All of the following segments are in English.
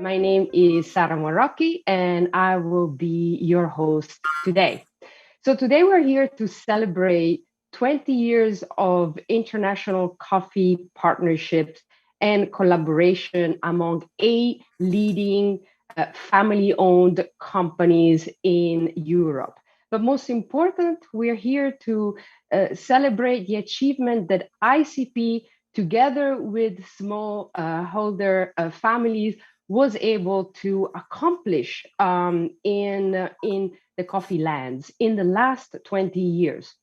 My name is Sara Morrocchi, and I will be your host today. So today we're here to celebrate 20 years of international coffee partnerships and collaboration among 8 leading family-owned companies in Europe. But most important, we're here to celebrate the achievement that ICP, together with smallholder families, was able to accomplish in the coffee lands in the last 20 years.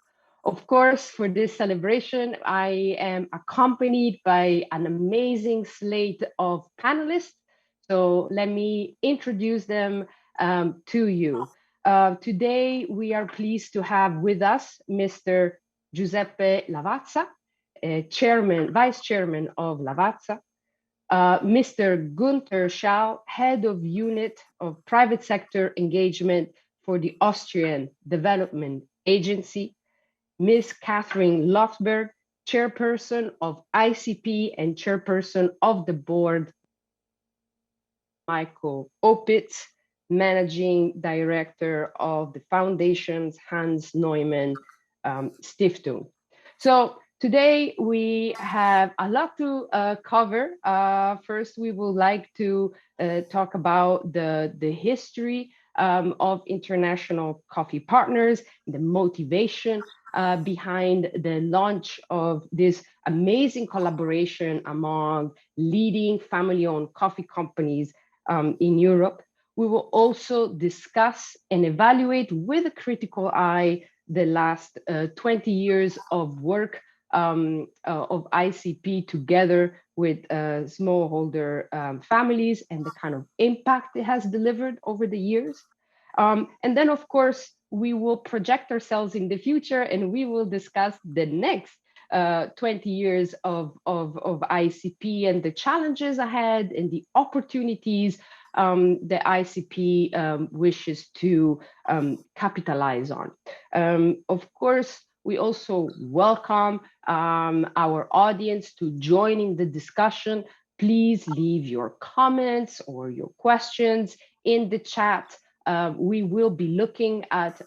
Of course, for this celebration, I am accompanied by an amazing slate of panelists. So let me introduce them to you. Today, we are pleased to have with us Mr. Giuseppe Lavazza, Vice Chairman of Lavazza, Mr. Gunter Schall, Head of Unit of Private Sector Engagement for the Austrian Development Agency, Ms. Kathrine Löfberg, Chairperson of ICP and Chairperson of the Board, Michael Opitz, Managing Director of the Foundation's Hans Neumann Stiftung. So today we have a lot to cover. First, we would like to talk about the history of international coffee partners, the motivation behind the launch of this amazing collaboration among leading family-owned coffee companies in Europe. We will also discuss and evaluate with a critical eye the last 20 years of work of ICP together with smallholder families and the kind of impact it has delivered over the years. And then, of course, we will project ourselves in the future and we will discuss the next 20 years of ICP and the challenges ahead and the opportunities the ICP wishes to capitalize on. Of course, we also welcome our audience to join in the discussion. Please leave your comments or your questions in the chat. We will be looking at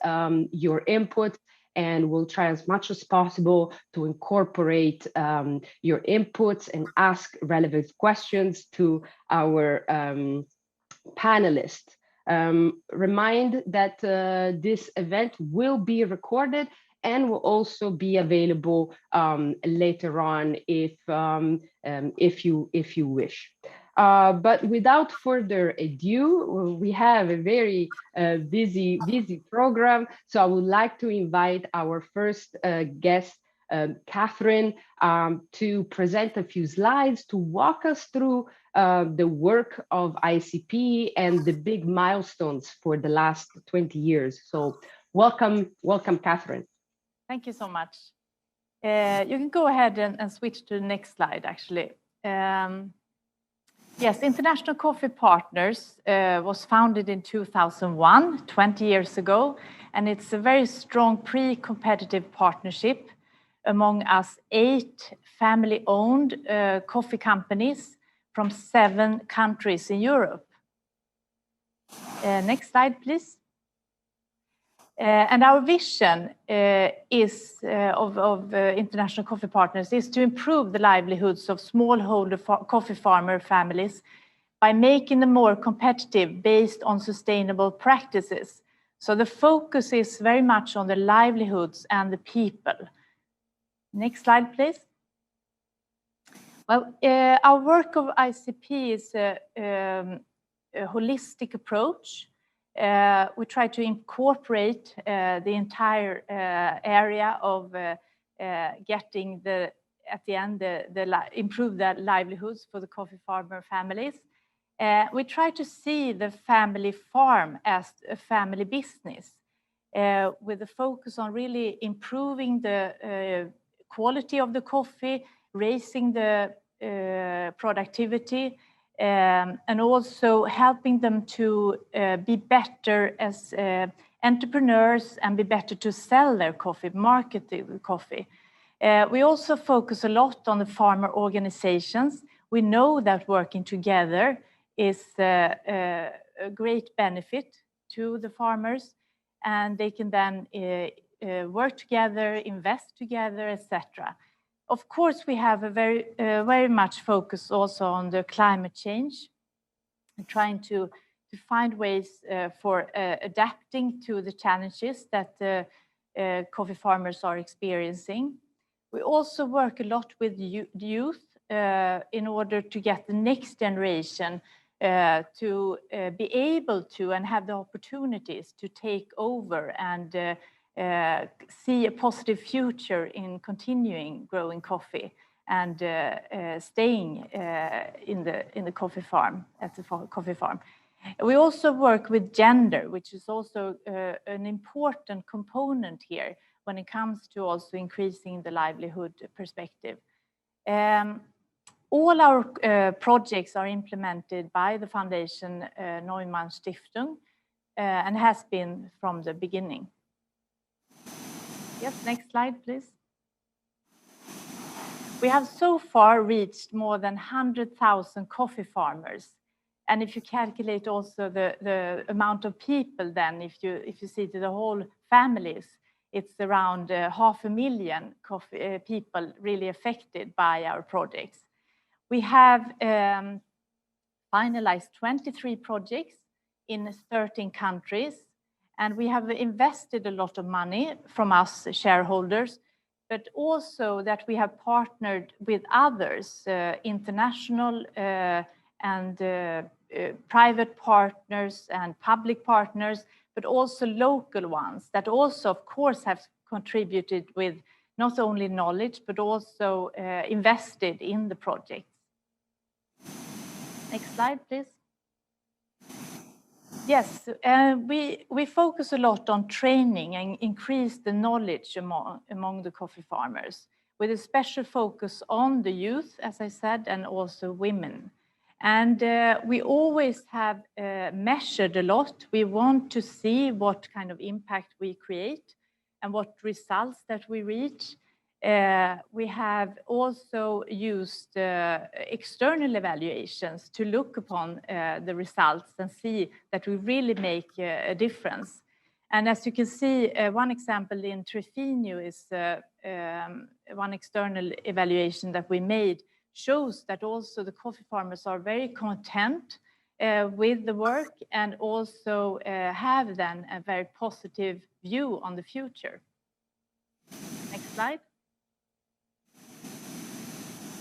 your input and we'll try as much as possible to incorporate your inputs and ask relevant questions to our panelists. Remind that this event will be recorded and will also be available later on if you wish. But without further ado, we have a very busy program. So I would like to invite our first guest, Kathrine, to present a few slides to walk us through the work of ICP and the big milestones for the last 20 years. So welcome, Kathrine. Thank you so much. You can go ahead and switch to the next slide, actually. Yes, International Coffee Partners was founded in 2001, 20 years ago, and it's a very strong pre-competitive partnership among us 8 family-owned coffee companies from 7 countries in Europe. Next slide, please. And our vision is of International Coffee Partners is to improve the livelihoods of smallholder coffee farmer families by making them more competitive based on sustainable practices. So the focus is very much on the livelihoods and the people. Next slide, please. Well, our work of ICP is a holistic approach. We try to incorporate the entire area of getting improve the livelihoods for the coffee farmer families. We try to see the family farm as a family business with a focus on really improving the quality of the coffee, raising the productivity, and also helping them to be better as entrepreneurs and be better to sell their coffee, market the coffee. We also focus a lot on the farmer organizations. We know that working together is a great benefit to the farmers, and they can then work together, invest together, etc. Of course, we have a very much focus also on the climate change and trying to find ways for adapting to the challenges that coffee farmers are experiencing. We also work a lot with youth in order to get the next generation to be able to and have the opportunities to take over and see a positive future in continuing growing coffee and staying in the coffee farm, at the coffee farm. We also work with gender, which is also an important component here when it comes to also increasing the livelihood perspective. All our projects are implemented by the foundation Neumann Stiftung and has been from the beginning. Yes, next slide, please. We have so far reached more than 100,000 coffee farmers. And if you calculate also the amount of people, then if you see to the whole families, it's around 500,000 people really affected by our projects. We have finalized 23 projects in 13 countries, and we have invested a lot of money from us shareholders, but also that we have partnered with others, international and private partners and public partners, but also local ones that also, of course, have contributed with not only knowledge, but also invested in the projects. Next slide, please. Yes, we focus a lot on training and increase the knowledge among the coffee farmers, with a special focus on the youth, as I said, and also women. And we always have measured a lot. We want to see what kind of impact we create and what results that we reach. We have also used external evaluations to look upon the results and see that we really make a difference. And as you can see, one example in Trefino is one external evaluation that we made shows that also the coffee farmers are very content with the work and also have then a very positive view on the future. Next slide.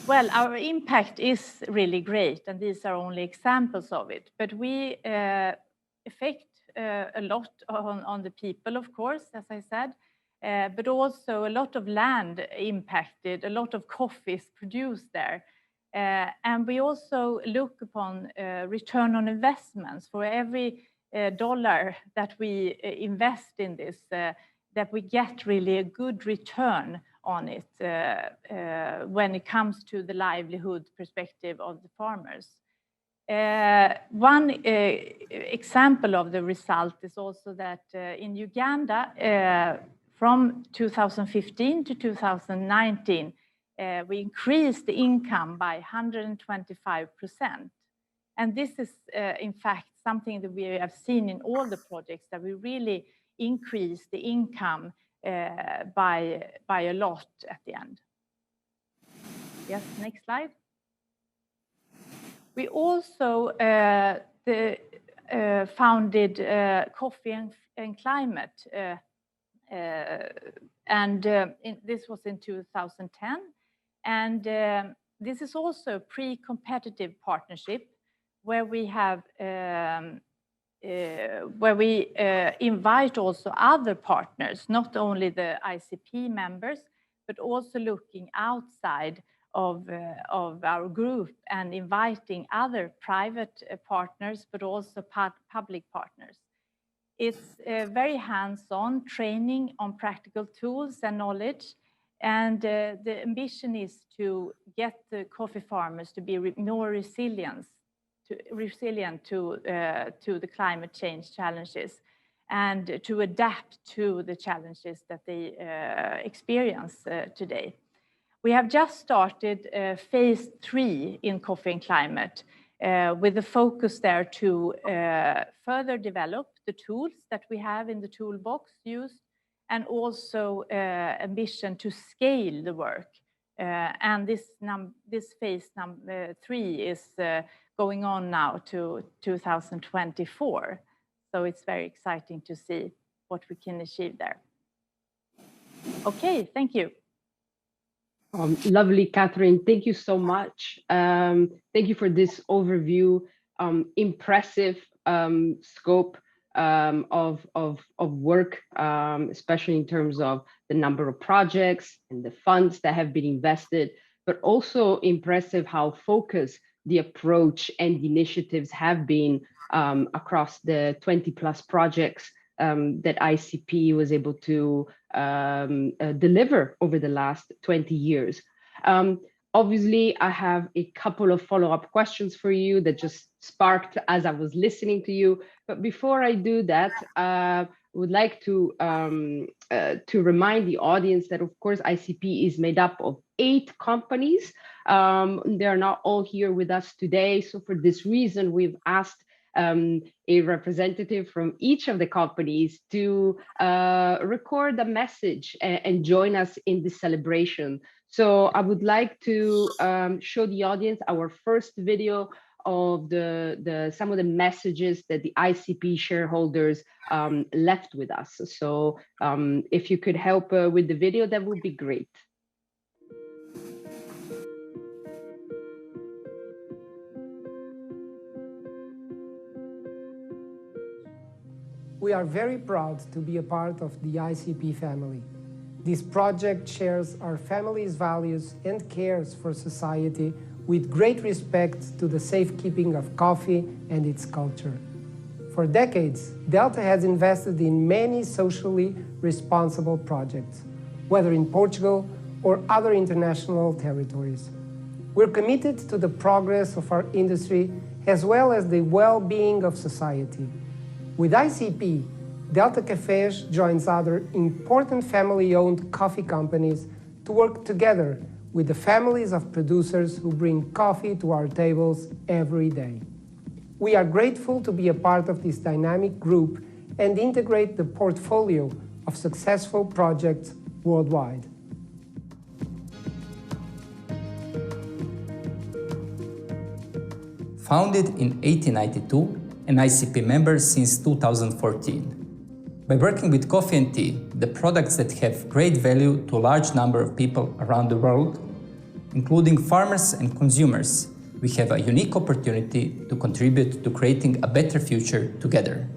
Well, our impact is really great, and these are only examples of it. But we affect a lot on the people, of course, as I said, but also a lot of land impacted, a lot of coffee is produced there. And we also look upon return on investments for every dollar that we invest in this, that we get really a good return on it when it comes to the livelihood perspective of the farmers. One example of the result is also that in Uganda, from 2015 to 2019, we increased the income by 125%. And this is, in fact, something that we have seen in all the projects, that we really increase the income by a lot at the end. Yes, next slide. We also founded Coffee and Climate, and this was in 2010. And this is also a pre-competitive partnership where we have invite also other partners, not only the ICP members, but also looking outside of our group and inviting other private partners, but also public partners. It's very hands-on training on practical tools and knowledge. And the ambition is to get the coffee farmers to be more resilient to the climate change challenges and to adapt to the challenges that they experience today. We have just started phase 3 in Coffee and Climate, with the focus there to further develop the tools that we have in the toolbox used, and also ambition to scale the work. And this phase number 3 is going on now to 2024. So it's very exciting to see what we can achieve there. Okay, thank you. Lovely, Kathrine. Thank you so much. Thank you for this overview. Impressive scope of work, especially in terms of the number of projects and the funds that have been invested, but also impressive how focused the approach and the initiatives have been across the 20+ projects that ICP was able to deliver over the last 20 years. Obviously, I have a couple of follow-up questions for you that just sparked as I was listening to you. But before I do that, I would like to remind the audience that, of course, ICP is made up of 8 companies. They're not all here with us today. So for this reason, we've asked a representative from each of the companies to record a message and join us in this celebration. So I would like to show the audience our first video of some of the messages that the ICP shareholders left with us. So if you could help with the video, that would be great. We are very proud to be a part of the ICP family. This project shares our family's values and cares for society with great respect to the safekeeping of coffee and its culture. For decades, Delta has invested in many socially responsible projects, whether in Portugal or other international territories. We're committed to the progress of our industry as well as the well-being of society. With ICP, Delta Cafés joins other important family-owned coffee companies to work together with the families of producers who bring coffee to our tables every day. We are grateful to be a part of this dynamic group and integrate the portfolio of successful projects worldwide. Founded in 1892, an ICP member since 2014. By working with coffee and tea, the products that have great value to a large number of people around the world, including farmers and consumers, we have a unique opportunity to contribute to creating a better future together.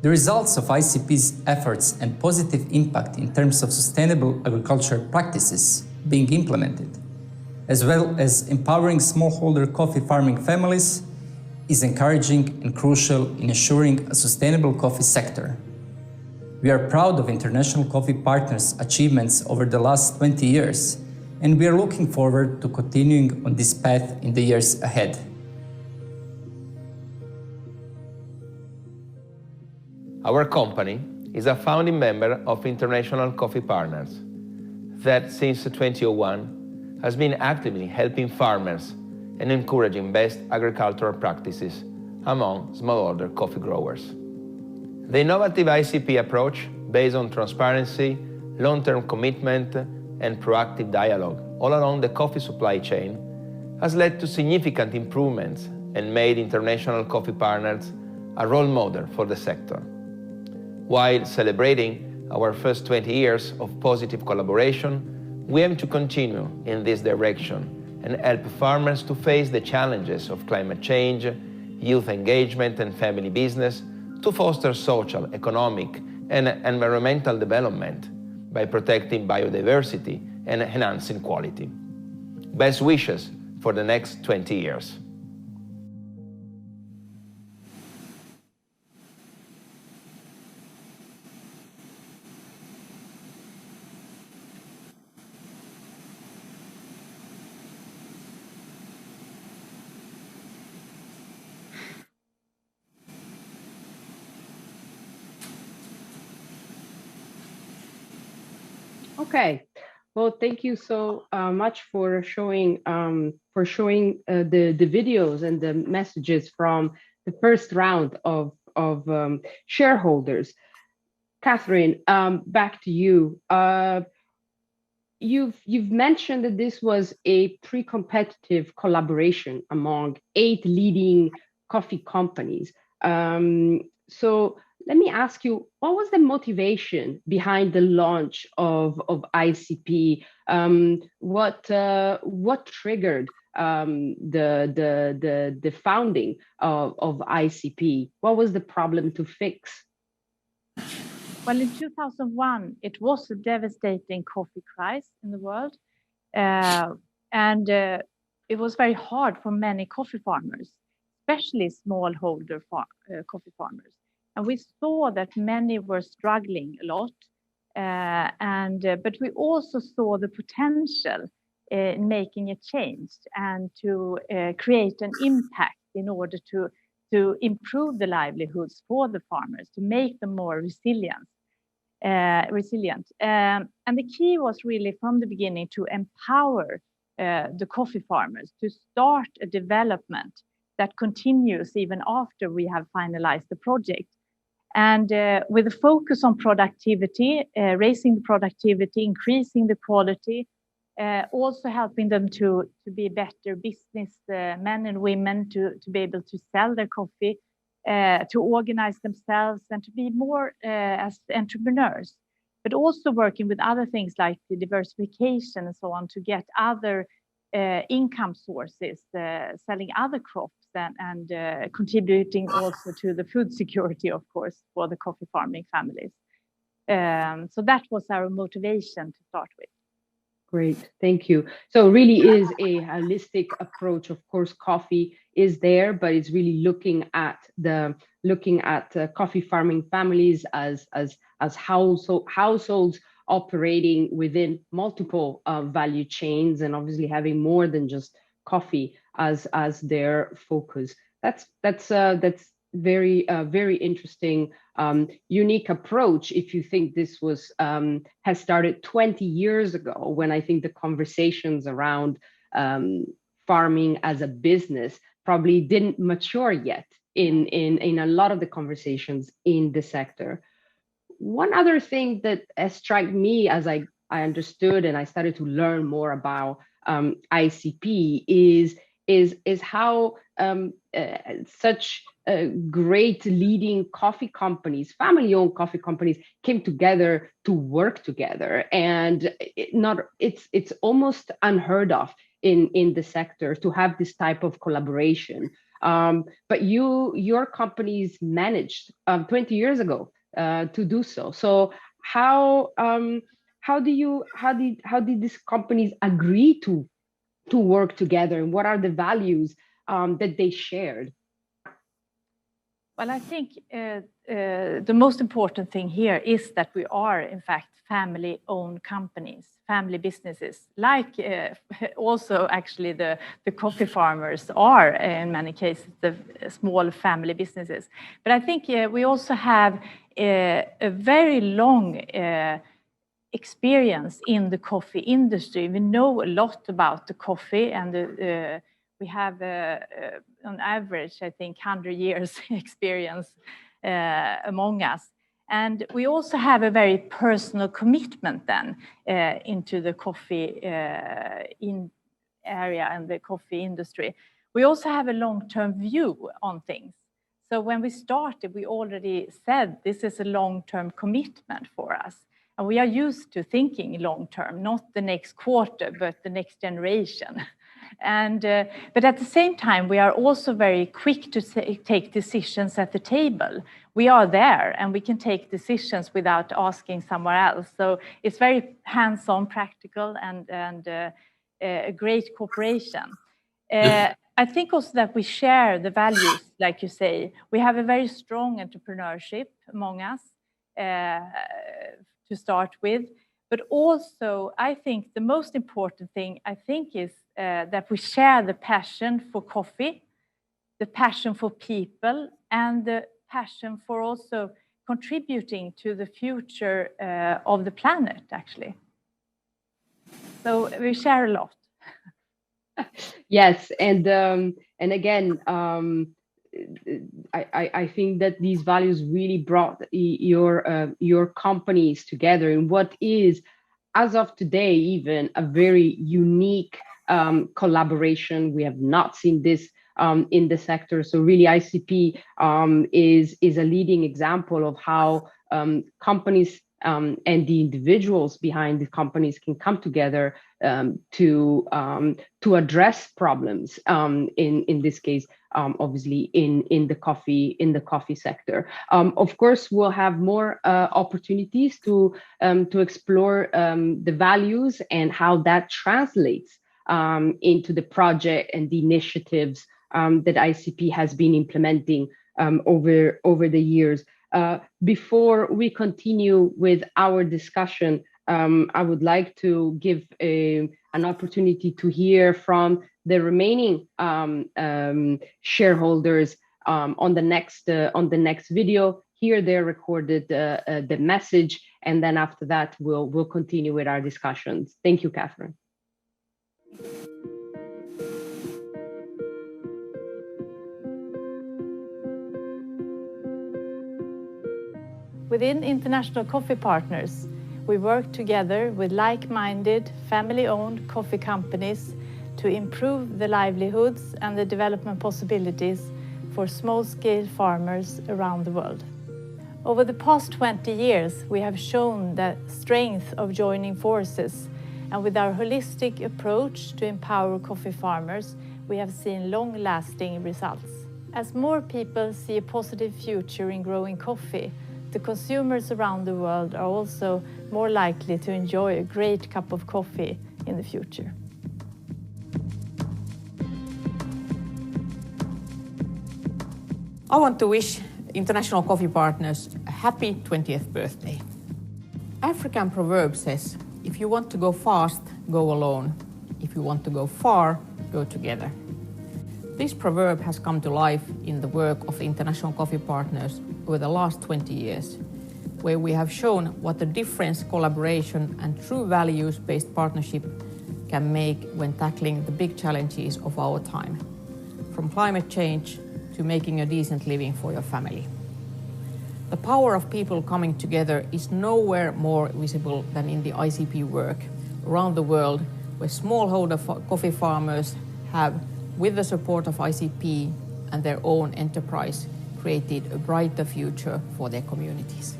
The results of ICP's efforts and positive impact in terms of sustainable agricultural practices being implemented, as well as empowering smallholder coffee farming families, is encouraging and crucial in ensuring a sustainable coffee sector. We are proud of International Coffee Partners' achievements over the last 20 years, and we are looking forward to continuing on this path in the years ahead. Our company is a founding member of International Coffee Partners that, since 2001, has been actively helping farmers and encouraging best agricultural practices among smallholder coffee growers. The innovative ICP approach, based on transparency, long-term commitment, and proactive dialogue all along the coffee supply chain, has led to significant improvements and made International Coffee Partners a role model for the sector. While celebrating our first 20 years of positive collaboration, we aim to continue in this direction and help farmers to face the challenges of climate change, youth engagement, and family business to foster social, economic, and environmental development by protecting biodiversity and enhancing quality. Best wishes for the next 20 years. Okay, Well, thank you so much for showing the videos and the messages from the first round of shareholders. Kathrine, back to you. You've mentioned that this was a pre-competitive collaboration among 8 leading coffee companies. So let me ask you, what was the motivation behind the launch of ICP? What triggered the founding of ICP? What was the problem to fix? Well, in 2001, it was a devastating coffee crisis in the world. And it was very hard for many coffee farmers, especially smallholder coffee farmers. And we saw that many were struggling a lot. But we also saw the potential in making a change and to create an impact in order to improve the livelihoods for the farmers, to make them more resilient. And the key was really from the beginning to empower the coffee farmers to start a development that continues even after we have finalized the project. And with a focus on productivity, raising the productivity, increasing the quality, also helping them to be better business men and women, to be able to sell their coffee, to organize themselves and to be more as entrepreneurs, but also working with other things like the diversification and so on to get other income sources, selling other crops and contributing also to the food security, of course, for the coffee farming families. So that was our motivation to start with. Great, thank you. So really is a holistic approach. Of course, coffee is there, but it's really looking at coffee farming families as households operating within multiple value chains, and obviously having more than just coffee as their focus. That's very very interesting, unique approach. If you think this was has started 20 years ago, when I think the conversations around farming as a business probably didn't mature yet in a lot of the conversations in the sector. One other thing that has struck me as I understood and I started to learn more about ICP is how such great leading coffee companies, family-owned coffee companies, came together to work together, and it's almost unheard of in the sector to have this type of collaboration. But your companies managed 20 years ago to do so. So how did these companies agree to work together, and what are the values that they shared? Well, I think the most important thing here is that we are, in fact, family-owned companies, family businesses, like also actually the coffee farmers are, in many cases, the small family businesses. But I think we also have a very long experience in the coffee industry. We know a lot about the coffee, and we have, on average, I think, 100 years experience among us. And we also have a very personal commitment then into the coffee area and the coffee industry. We also have a long-term view on things. So when we started, we already said this is a long-term commitment for us. And we are used to thinking long-term, not the next quarter, but the next generation. And but at the same time, we are also very quick to take decisions at the table. We are there, and we can take decisions without asking somewhere else. So it's very hands-on, practical, and a great cooperation. I think also that we share the values, like you say. We have a very strong entrepreneurship among us to start with. But also, I think the most important thing, I think, is that we share the passion for coffee, the passion for people, and the passion for also contributing to the future of the planet, actually. So we share a lot. Yes, and again, I think that these values really brought your companies together in what is, as of today, even a very unique collaboration. We have not seen this in the sector. So really, ICP is a leading example of how companies and the individuals behind the companies can come together to address problems. In this case, obviously in the coffee sector. Of course, we'll have more opportunities to explore the values and how that translates into the project and the initiatives that ICP has been implementing over the years. Before we continue with our discussion, I would like to give an opportunity to hear from the remaining shareholders on the next video. Here they recorded the message, and then after that we'll continue with our discussions. Thank you, Kathrine. Within International Coffee Partners, we work together with like-minded, family-owned coffee companies to improve the livelihoods and the development possibilities for small-scale farmers around the world. Over the past 20 years, we have shown the strength of joining forces, and with our holistic approach to empower coffee farmers, we have seen long-lasting results. As more people see a positive future in growing coffee, the consumers around the world are also more likely to enjoy a great cup of coffee in the future. I want to wish International Coffee Partners a happy 20th birthday. African proverb says, if you want to go fast, go alone. If you want to go far, go together. This proverb has come to life in the work of International Coffee Partners over the last 20 years, where we have shown what the difference collaboration and true values-based partnership can make when tackling the big challenges of our time, from climate change to making a decent living for your family. The power of people coming together is nowhere more visible than in the ICP work around the world, where smallholder coffee farmers have, with the support of ICP and their own enterprise, created a brighter future for their communities.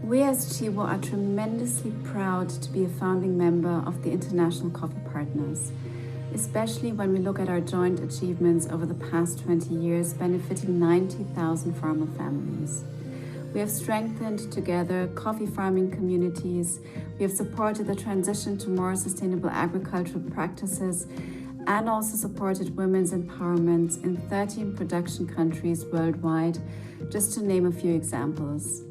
We as Chibo are tremendously proud to be a founding member of the International Coffee Partners, especially when we look at our joint achievements over the past 20 years benefiting 90,000 farmer families. We have strengthened together coffee farming communities, we have supported the transition to more sustainable agricultural practices, and also supported women's empowerment in 13 production countries worldwide, just to name a few examples.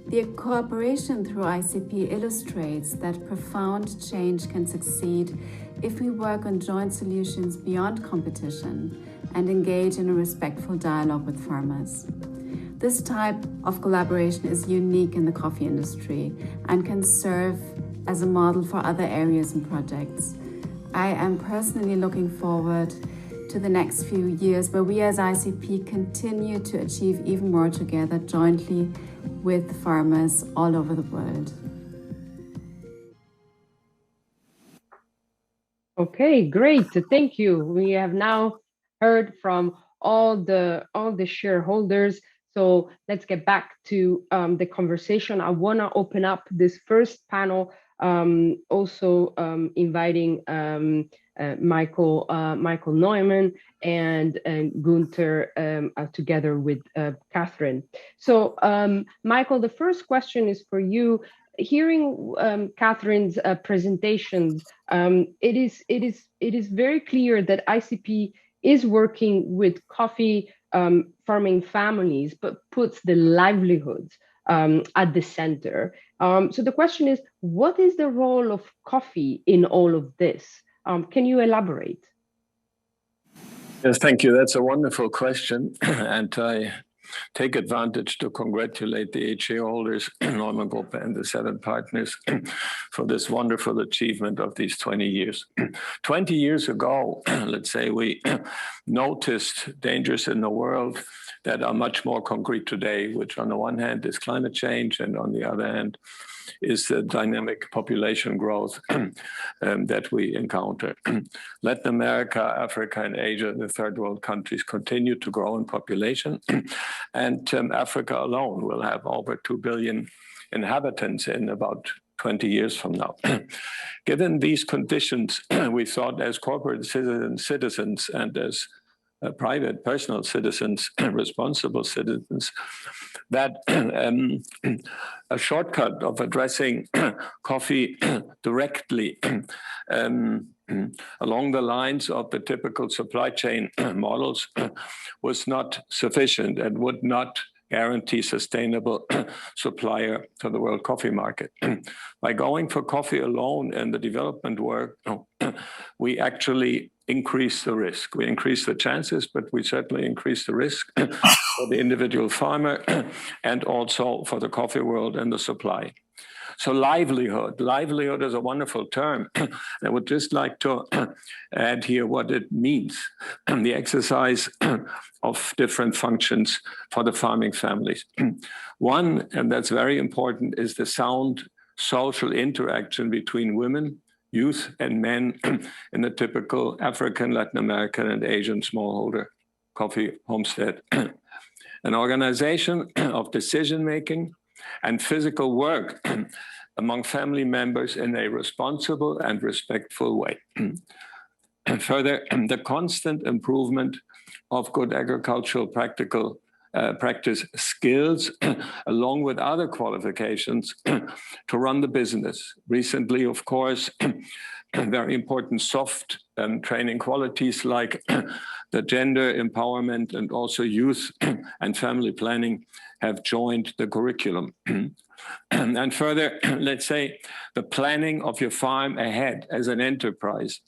The cooperation through ICP illustrates that profound change can succeed if we work on joint solutions beyond competition and engage in a respectful dialogue with farmers. This type of collaboration is unique in the coffee industry and can serve as a model for other areas and projects. I am personally looking forward to the next few years where we as ICP continue to achieve even more together jointly with farmers all over the world. Okay, great. Thank you. We have now heard from all the shareholders. So let's get back to the conversation. I want to open up this first panel, also inviting Michael Neumann and Gunter together with Kathrine. So Michael, the first question is for you. Hearing Kathrine's presentations, it is very clear that ICP is working with coffee farming families, but puts the livelihoods at the center. So the question is, what is the role of coffee in all of this? Can you elaborate? Yes, thank you. That's a wonderful question. And I take advantage to congratulate the 8 shareholders, Neumann Group and the 7 partners for this wonderful achievement of these 20 years. 20 years ago, let's say, we noticed dangers in the world that are much more concrete today, which on the one hand is climate change, and on the other hand is the dynamic population growth that we encounter. Latin America, Africa, and Asia, the third world countries, continue to grow in population. And Africa alone will have over 2 billion inhabitants in about 20 years from now. Given these conditions, we thought as corporate citizens and as private personal citizens, responsible citizens, that a shortcut of addressing coffee directly along the lines of the typical supply chain models was not sufficient and would not guarantee sustainable supplier to the world coffee market. By going for coffee alone in the development work, we actually increase the risk. We increase the chances, but we certainly increase the risk for the individual farmer and also for the coffee world and the supply. So livelihood is a wonderful term. I would just like to add here what it means. The exercise of different functions for the farming families. One, and that's very important, is the sound social interaction between women, youth, and men in the typical African, Latin American, and Asian smallholder coffee homestead. An organization of decision-making and physical work among family members in a responsible and respectful way. Further, the constant improvement of good agricultural practice skills, along with other qualifications to run the business. Recently, of course, very important soft training qualities like the gender empowerment and also youth and family planning have joined the curriculum. And further, let's say the planning of your farm ahead as an enterprise,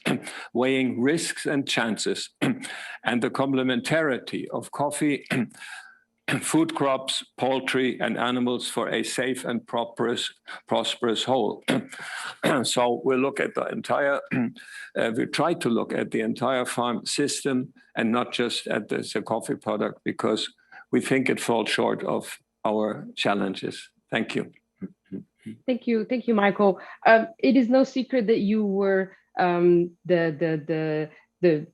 weighing risks and chances, and the complementarity of coffee, food crops, poultry, and animals for a safe and prosperous whole. So we look at the entire, we try to look at the entire farm system and not just at the coffee product, because we think it falls short of our challenges. Thank you. Thank you, Michael. It is no secret that you were the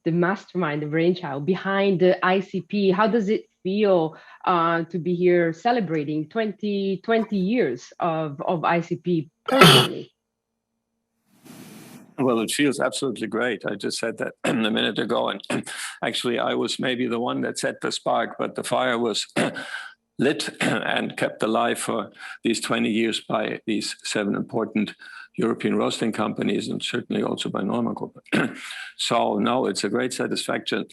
mastermind, the brainchild behind the ICP. How does it feel to be here celebrating 20 years of ICP personally? Well, it feels absolutely great. I just said that a minute ago, and actually I was maybe the one that set the spark, but the fire was lit and kept alive for these 20 years by these 7 important European roasting companies, and certainly also by Neumann Group. So no, it's a great satisfaction.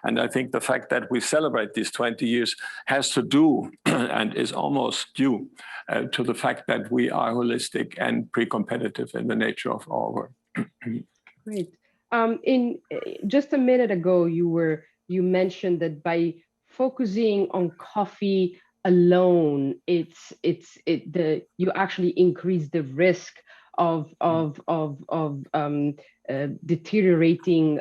And I think the fact that we celebrate these 20 years has to do and is almost due to the fact that we are holistic and pre-competitive in the nature of our work. Great. In just a minute ago, you mentioned that by focusing on coffee alone, you actually increase the risk of deteriorating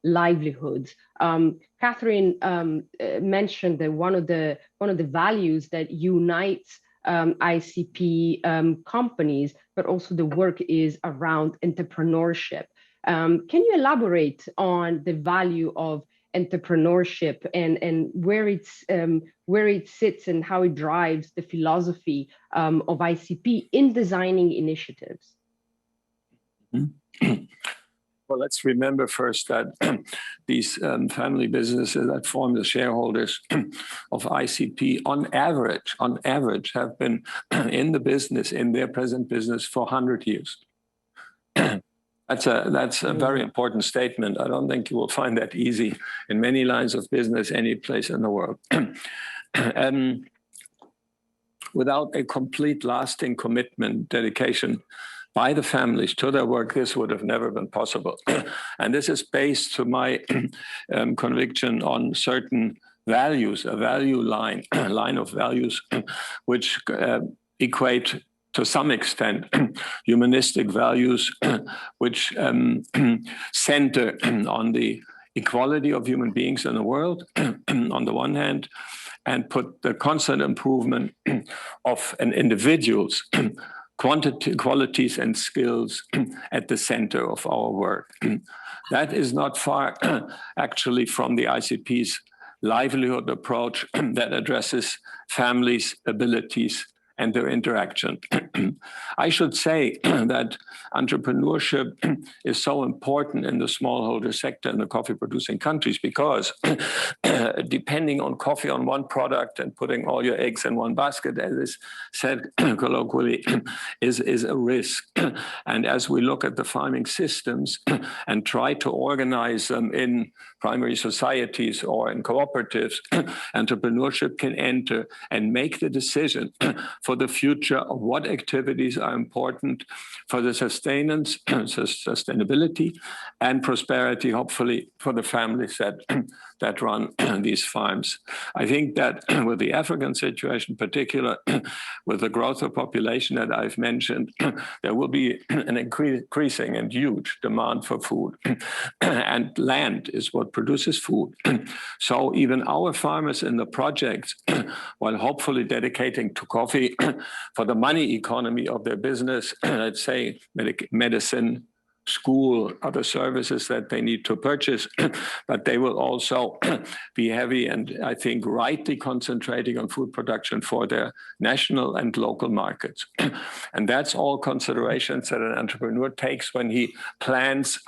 livelihoods. Kathrine mentioned that one of the values that unites ICP companies, but also the work is around entrepreneurship. Can you elaborate on the value of entrepreneurship and where it sits and how it drives the philosophy of ICP in designing initiatives? Well, let's remember first that these family businesses that form the shareholders of ICP on average have been in the business, in their present business, for 100 years. That's a very important statement. I don't think you will find that easy in many lines of business, any place in the world. Without a complete, lasting commitment, dedication by the families to their work, this would have never been possible. And this is based, to my conviction, on certain values, a value line, line of values, which equate to some extent humanistic values, which center on the equality of human beings in the world, on the one hand, and put the constant improvement of an individual's qualities and skills at the center of our work. That is not far, actually, from the ICP's livelihood approach that addresses families' abilities and their interaction. I should say that entrepreneurship is so important in the smallholder sector in the coffee-producing countries because depending on coffee on one product and putting all your eggs in one basket, as is said colloquially, is a risk. And as we look at the farming systems and try to organize them in primary societies or in cooperatives, entrepreneurship can enter and make the decision for the future of what activities are important for the sustainability and prosperity, hopefully, for the families that run these farms. I think that with the African situation in particular, with the growth of population that I've mentioned, there will be an increasing and huge demand for food. And land is what produces food. So even our farmers in the projects, while hopefully dedicating to coffee for the money economy of their business, let's say medicine, school, other services that they need to purchase, but they will also be heavy and I think rightly concentrating on food production for their national and local markets. And that's all considerations that an entrepreneur takes when he plans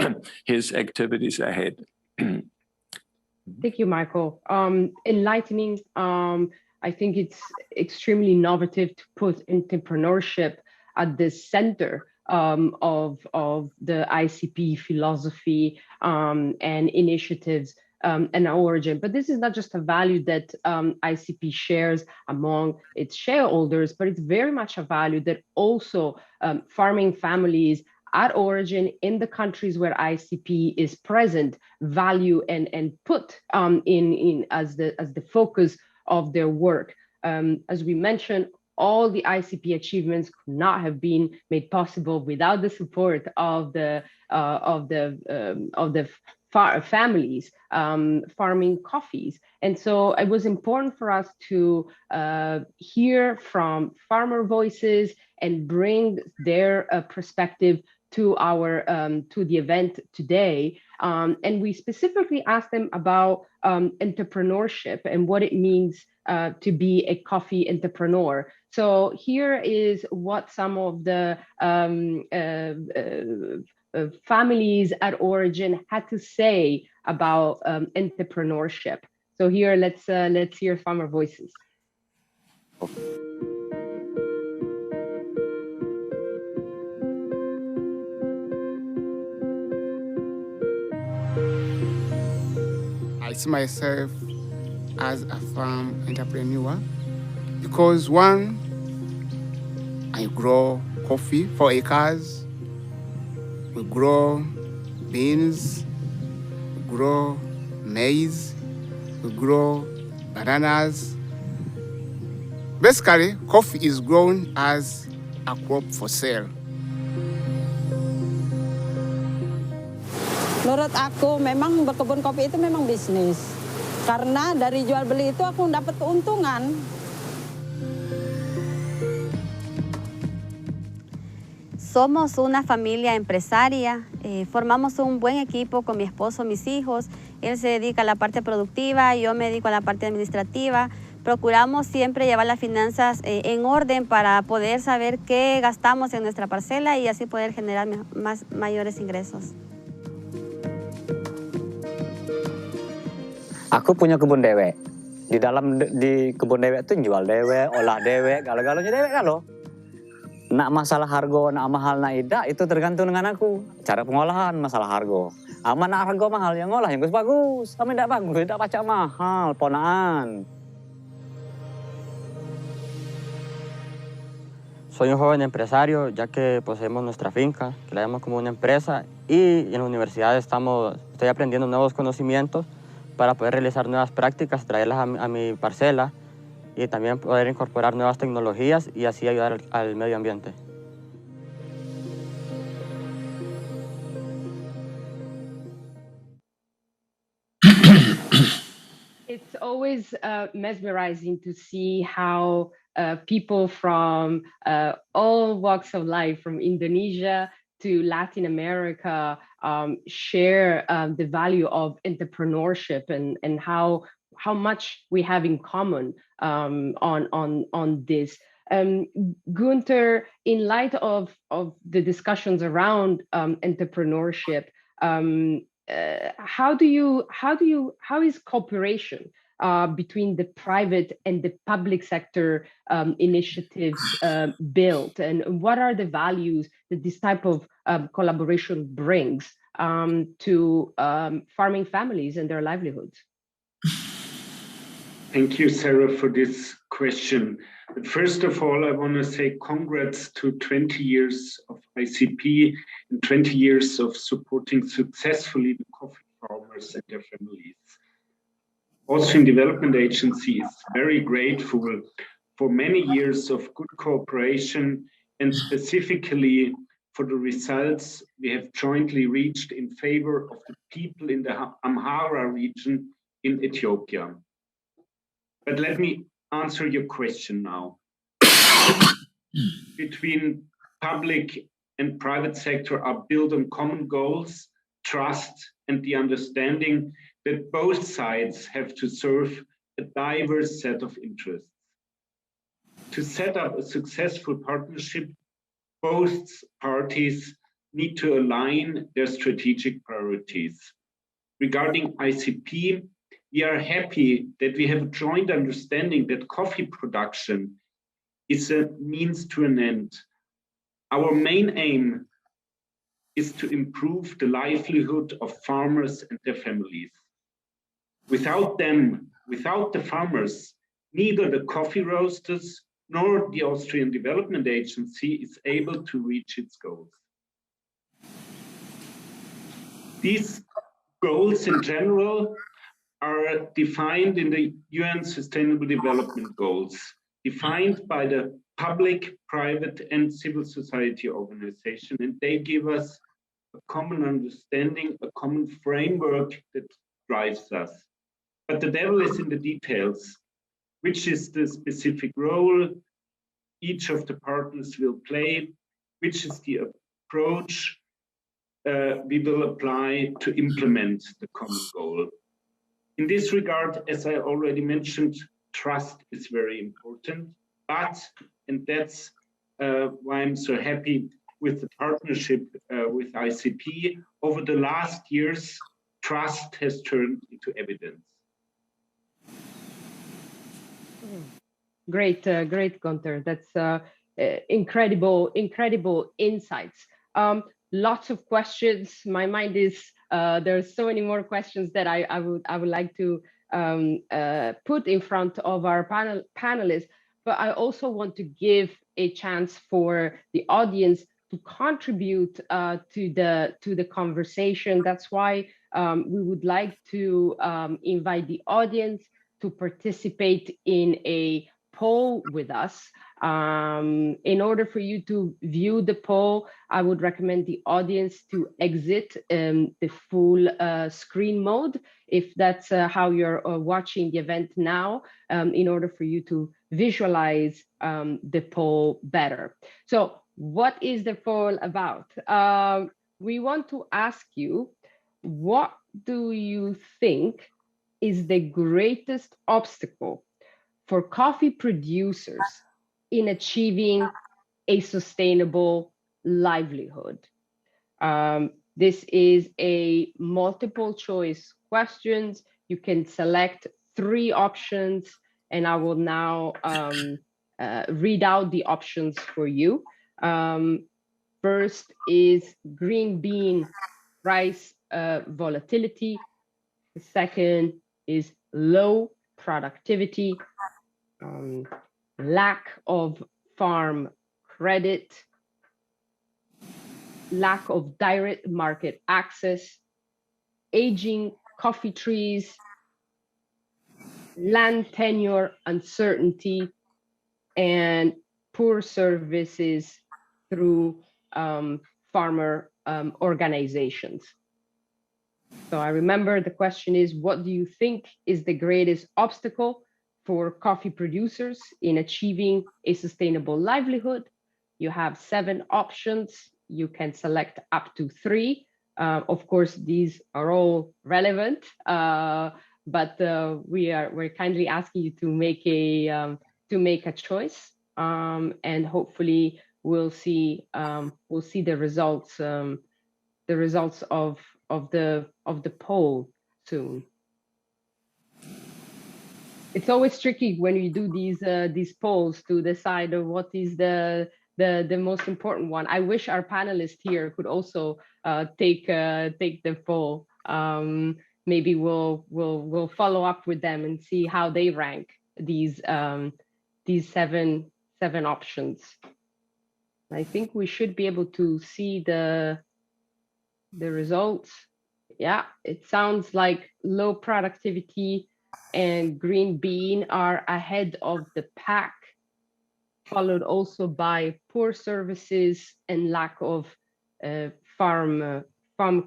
his activities ahead. Thank you, Michael. Enlightening. I think it's extremely innovative to put entrepreneurship at the center of the ICP philosophy and initiatives and origin. But this is not just a value that ICP shares among its shareholders, but it's very much a value that also farming families at origin in the countries where ICP is present value and put in as the focus of their work. As we mentioned, all the ICP achievements could not have been made possible without the support of the families farming coffees. And so it was important for us to hear from farmer voices and bring their perspective to our to the event today. And we specifically asked them about entrepreneurship and what it means to be a coffee entrepreneur. So here is what some of the families at origin had to say about entrepreneurship. So here, let's hear farmer voices. I see myself as a farm entrepreneur because one, I grow coffee 4 acres, we grow beans, we grow maize, we grow bananas. Basically, coffee is grown as a crop for sale. Menurut aku memang berkebun kopi itu memang bisnis. Karena dari jual beli itu aku dapat keuntungan. Somos una familia empresaria, formamos un buen equipo con mi esposo, mis hijos. Él se dedica a la parte productiva, yo me dedico a la parte administrativa. Procuramos siempre llevar las finanzas en orden para poder saber qué gastamos en nuestra parcela y así poder generar mayores ingresos. Aku punya kebun dewek. Di kebun dewek itu jual dewek, olah dewek, galau-galaunya dewek kan loh. Nak masalah harga, nak mahal, nak tidak, itu tergantung dengan aku. Cara pengolahan masalah harga. Aman nak harga mahal, yang ngolah yang bagus. Kami tidak bagus, tidak pacak mahal, ponaan. Soy un joven empresario, ya que poseemos nuestra finca, que la llamamos como una empresa, y en la universidad estoy aprendiendo nuevos conocimientos para poder realizar nuevas prácticas, traerlas a mi parcela y también poder incorporar nuevas tecnologías y así ayudar al medio ambiente. It's always mesmerizing to see how people from all walks of life, from Indonesia to Latin America, share the value of entrepreneurship and how much we have in common on this. Gunter, in light of the discussions around entrepreneurship, how is cooperation between the private and the public sector initiatives built, and what are the values that this type of collaboration brings to farming families and their livelihoods? Thank you, Sarah, for this question. But first of all, I want to say congrats to 20 years of ICP and 20 years of supporting successfully the coffee farmers and their families. Austrian Development Agency is very grateful for many years of good cooperation and specifically for the results we have jointly reached in favor of the people in the Amhara region in Ethiopia. But let me answer your question now. Between public and private sector are built on common goals, trust, and the understanding that both sides have to serve a diverse set of interests. To set up a successful partnership, both parties need to align their strategic priorities. Regarding ICP, we are happy that we have a joint understanding that coffee production is a means to an end. Our main aim is to improve the livelihood of farmers and their families. Without them, without the farmers, neither the coffee roasters nor the Austrian Development Agency is able to reach its goals. These goals in general are defined in the UN Sustainable Development Goals, defined by the public, private, and civil society organization, and they give us a common understanding, a common framework that drives us. But the devil is in the details. Which is the specific role each of the partners will play, which is the approach we will apply to implement the common goal. In this regard, as I already mentioned, trust is very important, but, and that's why I'm so happy with the partnership with ICP, over the last years, trust has turned into evidence. Great, great, Gunter. That's incredible insights. Lots of questions. My mind is there's so many more questions that I would like to put in front of our panelists. But I also want to give a chance for the audience to contribute to the conversation. That's why we would like to invite the audience to participate in a poll with us. In order for you to view the poll, I would recommend the audience to exit the full screen mode, if that's how you're watching the event now, in order for you to visualize the poll better. So what is the poll about? We want to ask you, what do you think is the greatest obstacle for coffee producers in achieving a sustainable livelihood? This is a multiple choice questions. You can select 3 options, and I will now read out the options for you. First is green bean price volatility. The second is low productivity, lack of farm credit, lack of direct market access, aging coffee trees, land tenure uncertainty, and poor services through farmer organizations. So I remember the question is, what do you think is the greatest obstacle for coffee producers in achieving a sustainable livelihood? You have 7 options. You can select up to 3. Of course, these are all relevant, but we're kindly asking you to make a choice, and hopefully we'll see the results of the poll soon. It's always tricky when you do these polls to decide what is the most important one. I wish our panelists here could also take the poll. Maybe we'll follow up with them and see how they rank these 7 options. I think we should be able to see the results. Yeah, it sounds like low productivity and green bean are ahead of the pack, followed also by poor services and lack of farm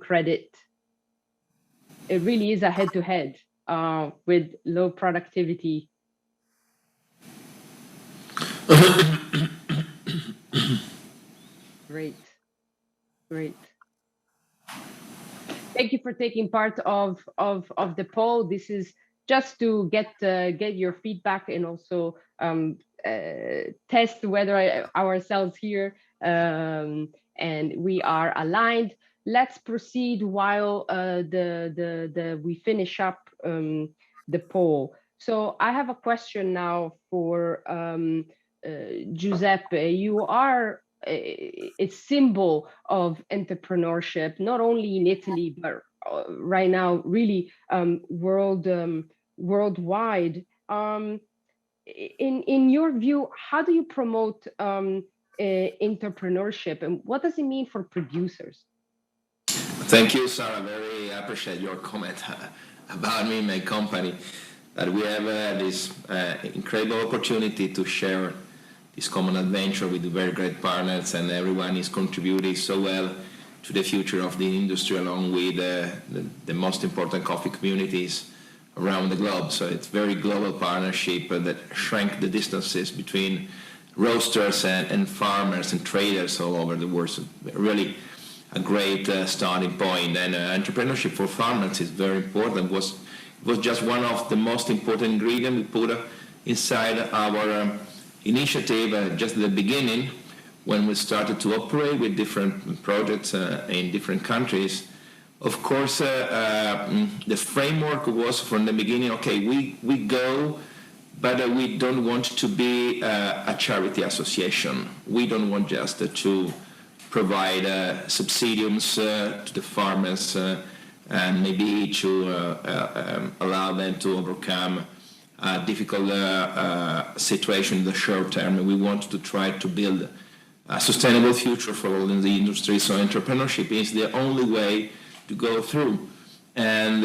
credit. It really is a head-to-head with low productivity. Great. Thank you for taking part of the poll. This is just to get your feedback and also test whether ourselves here and we are aligned. Let's proceed while we finish up the poll. So I have a question now for Giuseppe. You are a symbol of entrepreneurship, not only in Italy, but right now, really worldwide. In your view, how do you promote entrepreneurship, and what does it mean for producers? Thank you, Sara. Very appreciate your comment about me and my company. That we have this incredible opportunity to share this common adventure with very great partners, and everyone is contributing so well to the future of the industry, along with the most important coffee communities around the globe. So it's very global partnership that shrank the distances between roasters and farmers and traders all over the world. So really a great starting point. And entrepreneurship for farmers is very important. It was just one of the most important ingredients we put inside our initiative just at the beginning, when we started to operate with different projects in different countries. Of course, the framework was from the beginning, okay, we go, but we don't want to be a charity association. We don't want just to provide subsidies to the farmers and maybe to allow them to overcome a difficult situation in the short term. We want to try to build a sustainable future for all in the industry. So entrepreneurship is the only way to go through. And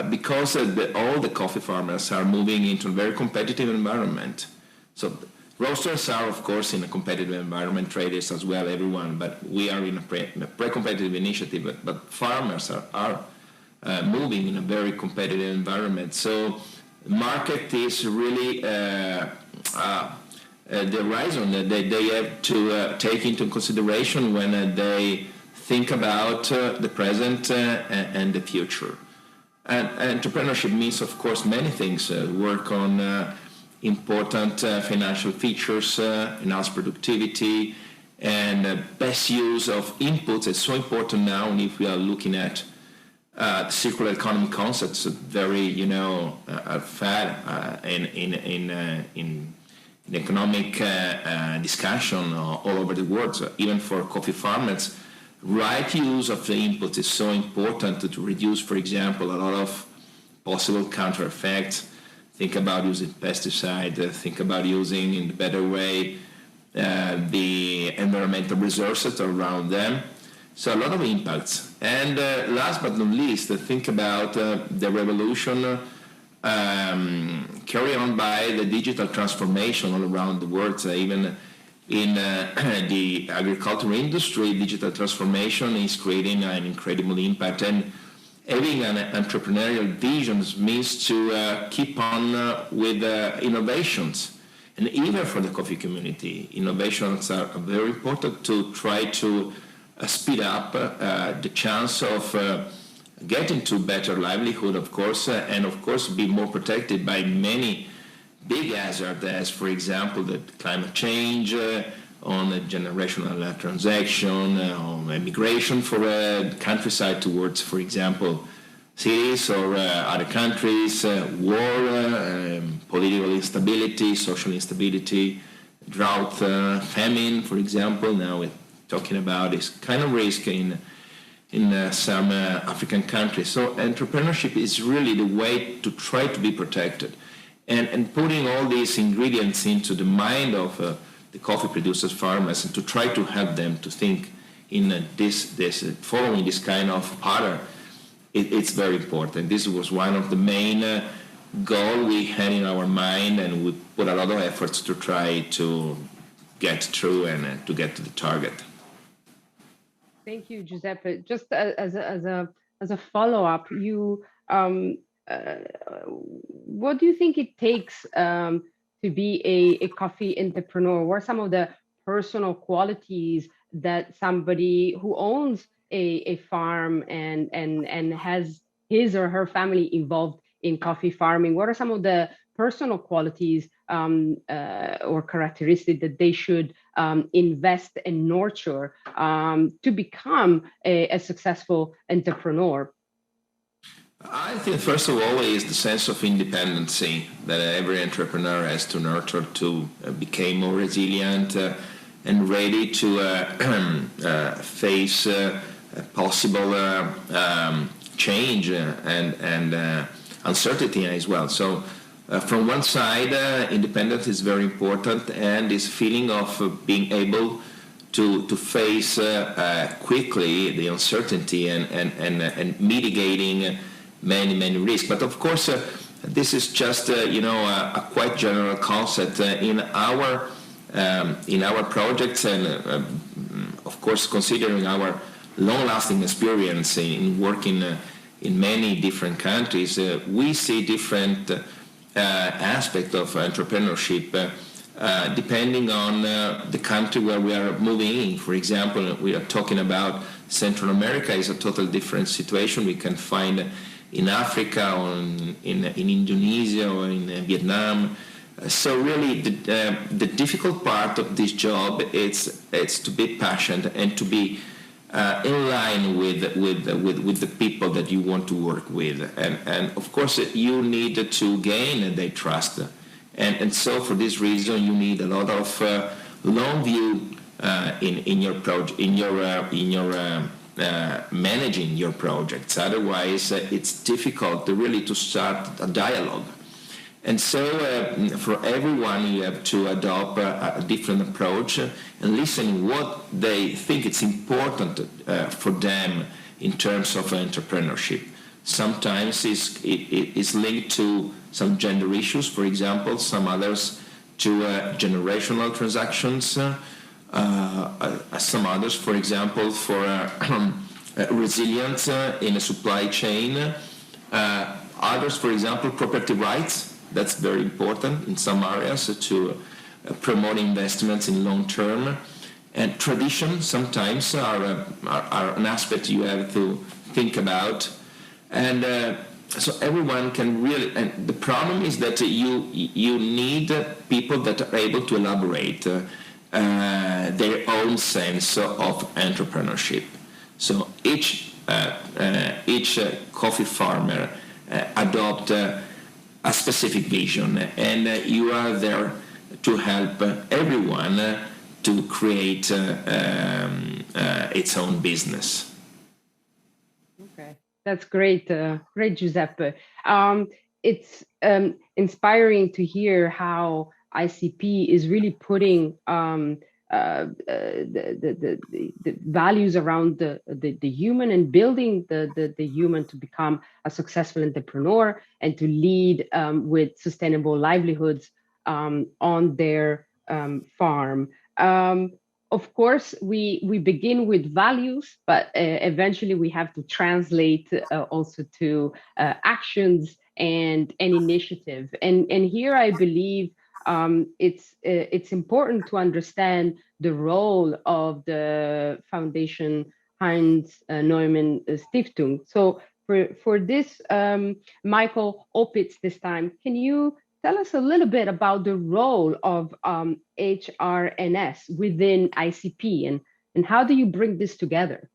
because all the coffee farmers are moving into a very competitive environment. So roasters are, of course, in a competitive environment, traders as well, everyone, but we are in a pre-competitive initiative, but farmers are moving in a very competitive environment. So the market is really the horizon that they have to take into consideration when they think about the present and the future. And entrepreneurship means, of course, many things. Work on important financial features, enhance productivity, and best use of inputs is so important now. And if we are looking at the circular economy concepts, very fad in economic discussion all over the world. So even for coffee farmers, right use of the inputs is so important to reduce, for example, a lot of possible counter effects. Think about using pesticides, think about using in a better way the environmental resources around them. So a lot of impacts. And last but not least, think about the revolution carried on by the digital transformation all around the world. Even in the agricultural industry, digital transformation is creating an incredible impact. And having an entrepreneurial vision means to keep on with innovations. And even for the coffee community, innovations are very important to try to speed up the chance of getting to better livelihood, of course, and of course be more protected by many big hazards, as for example the climate change, on the generational transaction, on immigration for countryside towards, for example, cities or other countries, war, political instability, social instability, drought, famine, for example. Now we're talking about this kind of risk in some African countries. So entrepreneurship is really the way to try to be protected. And putting all these ingredients into the mind of the coffee producers, farmers, and to try to help them to think in following this kind of pattern, it's very important. This was one of the main goals we had in our mind, and we put a lot of efforts to try to get through and to get to the target. Thank you, Giuseppe. Just as a follow-up, what do you think it takes to be a coffee entrepreneur? What are some of the personal qualities that somebody who owns a farm and has his or her family involved in coffee farming, what are some of the personal qualities or characteristics that they should invest and nurture to become a successful entrepreneur? I think first of all is the sense of independency that every entrepreneur has to nurture to become more resilient and ready to face possible change and uncertainty as well. So from one side, independence is very important, and this feeling of being able to face quickly the uncertainty and mitigating many risks. But of course, this is just a quite general concept in our projects, and of course, considering our long-lasting experience in working in many different countries, we see different aspects of entrepreneurship depending on the country where we are moving in. For example, we are talking about Central America is a totally different situation. We can find in Africa or in Indonesia or in Vietnam. So really the difficult part of this job is to be passionate and to be in line with the people that you want to work with, and of course you need to gain their trust, and so for this reason you need a lot of long view in your project, in your managing your projects. Otherwise, it's difficult to start a dialogue. And so for everyone, you have to adopt a different approach and listen what they think it's important for them in terms of entrepreneurship. Sometimes it's linked to some gender issues, for example, some others to generational transactions, some others, for example, for resilience in a supply chain, others, for example, property rights. That's very important in some areas to promote investments in long term. And tradition sometimes are an aspect you have to think about. And so everyone can really, and the problem is that you need people that are able to elaborate their own sense of entrepreneurship. So each coffee farmer adopt a specific vision, and you are there to help everyone to create its own business. Okay, that's great, great, Giuseppe. It's inspiring to hear how ICP is really putting the values around the human and building the human to become a successful entrepreneur and to lead with sustainable livelihoods on their farm. Of course, we begin with values, but eventually we have to translate also to actions and initiative. And here I believe it's important to understand the role of the Foundation Hans Neumann Stiftung. So for this, Michael Opitz this time, can you tell us a little bit about the role of HRNS within ICP and how do you bring this together?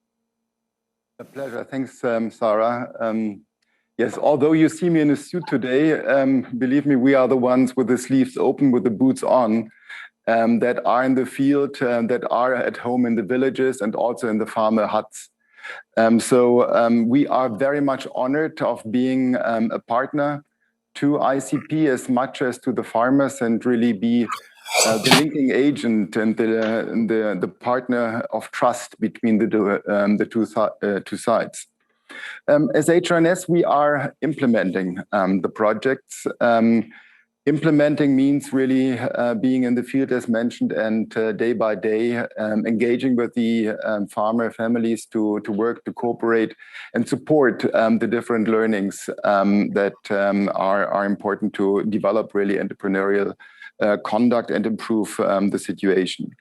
A pleasure. Thanks, Sarah. Yes, although you see me in a suit today, believe me, we are the ones with the sleeves open, with the boots on, that are in the field, that are at home in the villages and also in the farmer huts. We are very much honored of being a partner to ICP as much as to the farmers and really be the linking agent and the partner of trust between the two sides. As HRNS, we are implementing the projects. Implementing means really being in the field, as mentioned, and day by day engaging with the farmer families to work, to cooperate, and support the different learnings that are important to develop really entrepreneurial conduct and improve the situation.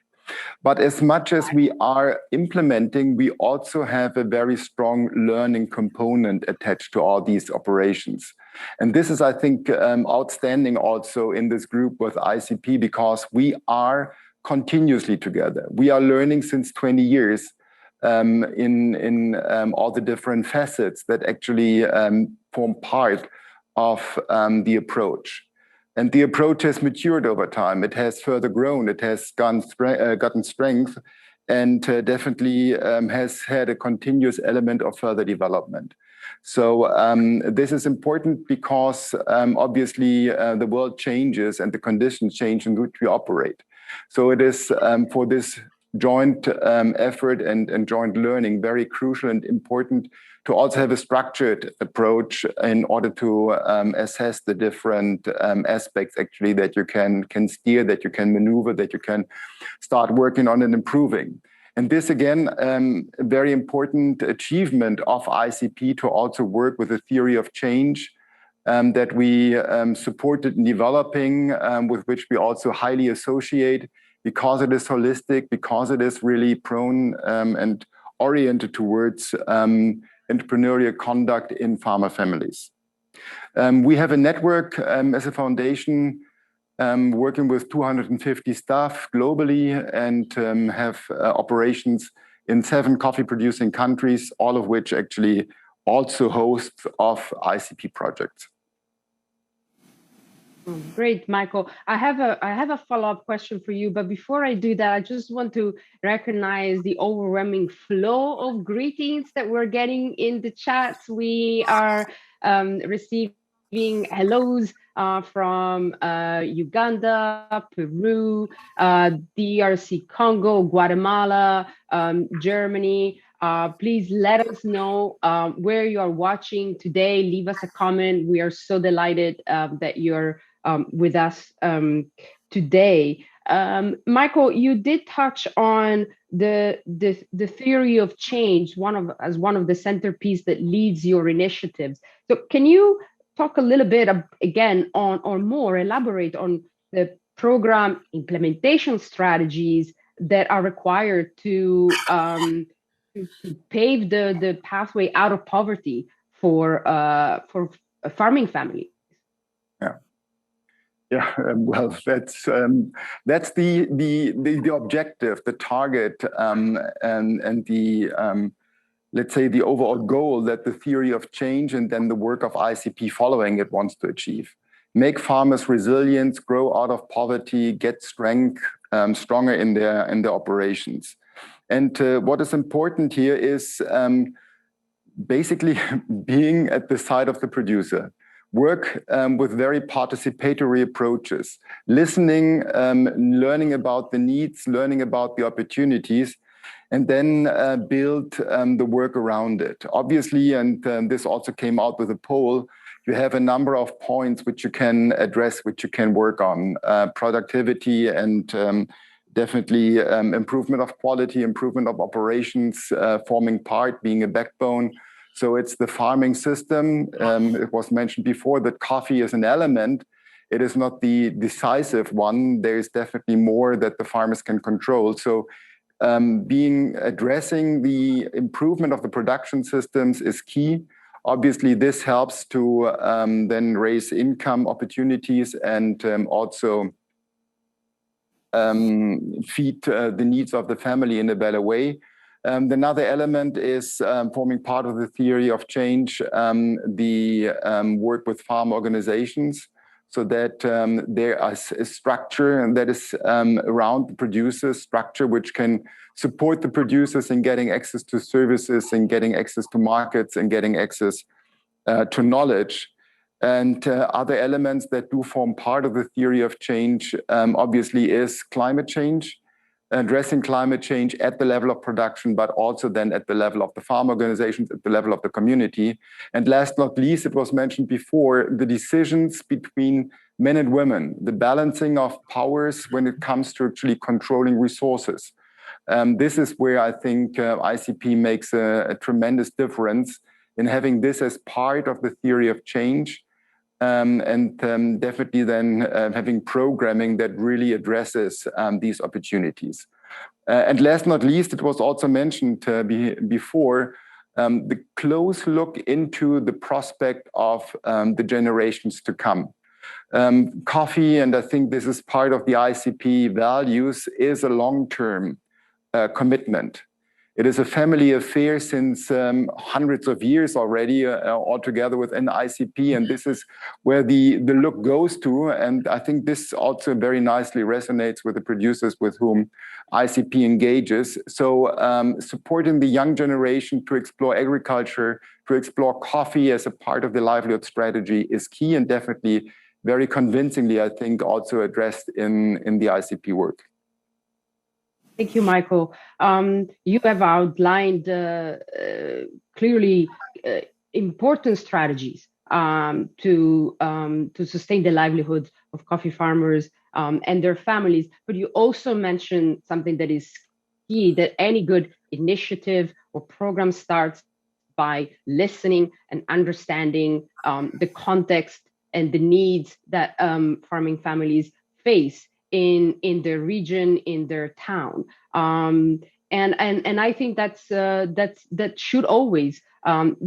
But as much as we are implementing, we also have a very strong learning component attached to all these operations. And this is, I think, outstanding also in this group with ICP because we are continuously together. We are learning since 20 years in all the different facets that actually form part of the approach. And the approach has matured over time. It has further grown. It has gotten strength and definitely has had a continuous element of further development. So this is important because obviously the world changes and the conditions change in which we operate. So it is for this joint effort and joint learning very crucial and important to also have a structured approach in order to assess the different aspects actually that you can steer, that you can maneuver, that you can start working on and improving. And this, again, a very important achievement of ICP to also work with a theory of change that we supported in developing, with which we also highly associate because it is holistic, because it is really prone and oriented towards entrepreneurial conduct in farmer families. We have a network as a foundation working with 250 staff globally and have operations in 7 coffee-producing countries, all of which actually also hosts of ICP projects. Great, Michael. I have a follow-up question for you, but before I do that, I just want to recognize the overwhelming flow of greetings that we're getting in the chats. We are receiving hellos from Uganda, Peru, DRC Congo, Guatemala, Germany. Please let us know where you are watching today. Leave us a comment. We are so delighted that you're with us today. Michael, you did touch on the theory of change, as one of the centerpiece that leads your initiatives. So can you talk a little bit again on, or more elaborate on the program implementation strategies that are required to pave the pathway out of poverty for farming families? Yeah, well, that's the objective, the target, and the let's say the overall goal that the theory of change and then the work of ICP following it wants to achieve. Make farmers resilient, grow out of poverty, get strength, stronger in their operations. And what is important here is basically being at the side of the producer. work with very participatory approaches, listening, learning about the needs, learning about the opportunities, and then build the work around it. Obviously, and this also came out with a poll, you have a number of points which you can address, which you can work on. Productivity and definitely improvement of quality, improvement of operations, forming part, being a backbone. So it's the farming system. It was mentioned before that coffee is an element. It is not the decisive one. There is definitely more that the farmers can control. So addressing the improvement of the production systems is key. Obviously, this helps to then raise income opportunities and also feed the needs of the family in a better way. Another element is forming part of the theory of change, the work with farm organizations, so that there is a structure that is around the producers, structure which can support the producers in getting access to services and getting access to markets and getting access to knowledge. And other elements that do form part of the theory of change, obviously, is climate change, addressing climate change at the level of production, but also then at the level of the farm organizations, at the level of the community. And last not least, it was mentioned before, the decisions between men and women, the balancing of powers when it comes to actually controlling resources. This is where I think ICP makes a tremendous difference in having this as part of the theory of change, and definitely then having programming that really addresses these opportunities. And last not least, it was also mentioned before, the close look into the prospect of the generations to come. Coffee, and I think this is part of the ICP values, is a long-term commitment. It is a family affair since hundreds of years already, altogether within ICP, and this is where the look goes to. And I think this also very nicely resonates with the producers with whom ICP engages. So supporting the young generation to explore agriculture, to explore coffee as a part of the livelihood strategy is key, and definitely very convincingly, I think, also addressed in the ICP work. Thank you, Michael. You have outlined clearly important strategies to sustain the livelihood of coffee farmers and their families. But you also mentioned something that is key, that any good initiative or program starts by listening and understanding the context and the needs that farming families face in their region, in their town, and I think that should always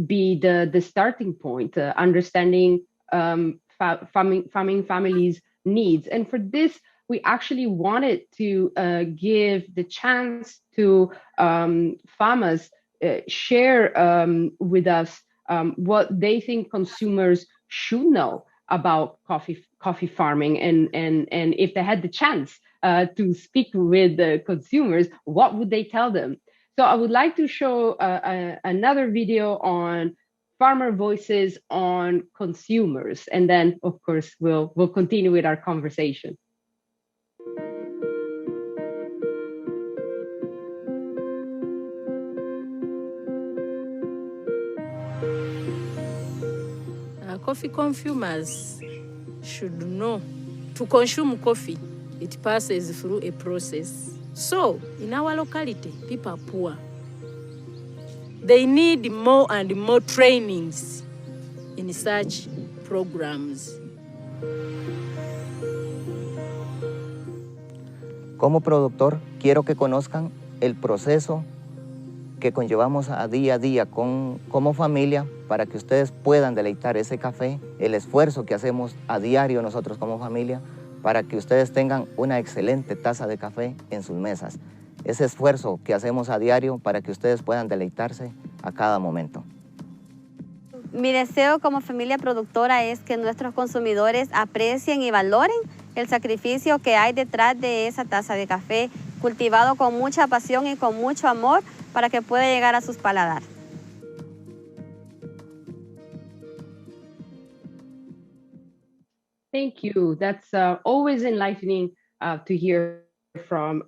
be the starting point, understanding farming families' needs. And for this, we actually wanted to give the chance to farmers share with us what they think consumers should know about coffee farming, and if they had the chance to speak with the consumers, what would they tell them? So I would like to show another video on farmer voices on consumers, and then of course we'll continue with our conversation. Coffee consumers should know to consume coffee, it passes through a process. So in our locality, people are poor. They need more and more trainings in such programs. Como productor, quiero que conozcan el proceso que conllevamos a día como familia, para que ustedes puedan deleitar ese café, el esfuerzo que hacemos a diario nosotros como familia, para que ustedes tengan una excelente taza de café en sus mesas. Ese esfuerzo que hacemos a diario para que ustedes puedan deleitarse a cada momento. Mi deseo como familia productora es que nuestros consumidores aprecien y valoren el sacrificio que hay detrás de esa taza de café, cultivado con mucha pasión y con mucho amor para que pueda llegar a sus paladares. Thank you. That's always enlightening to hear from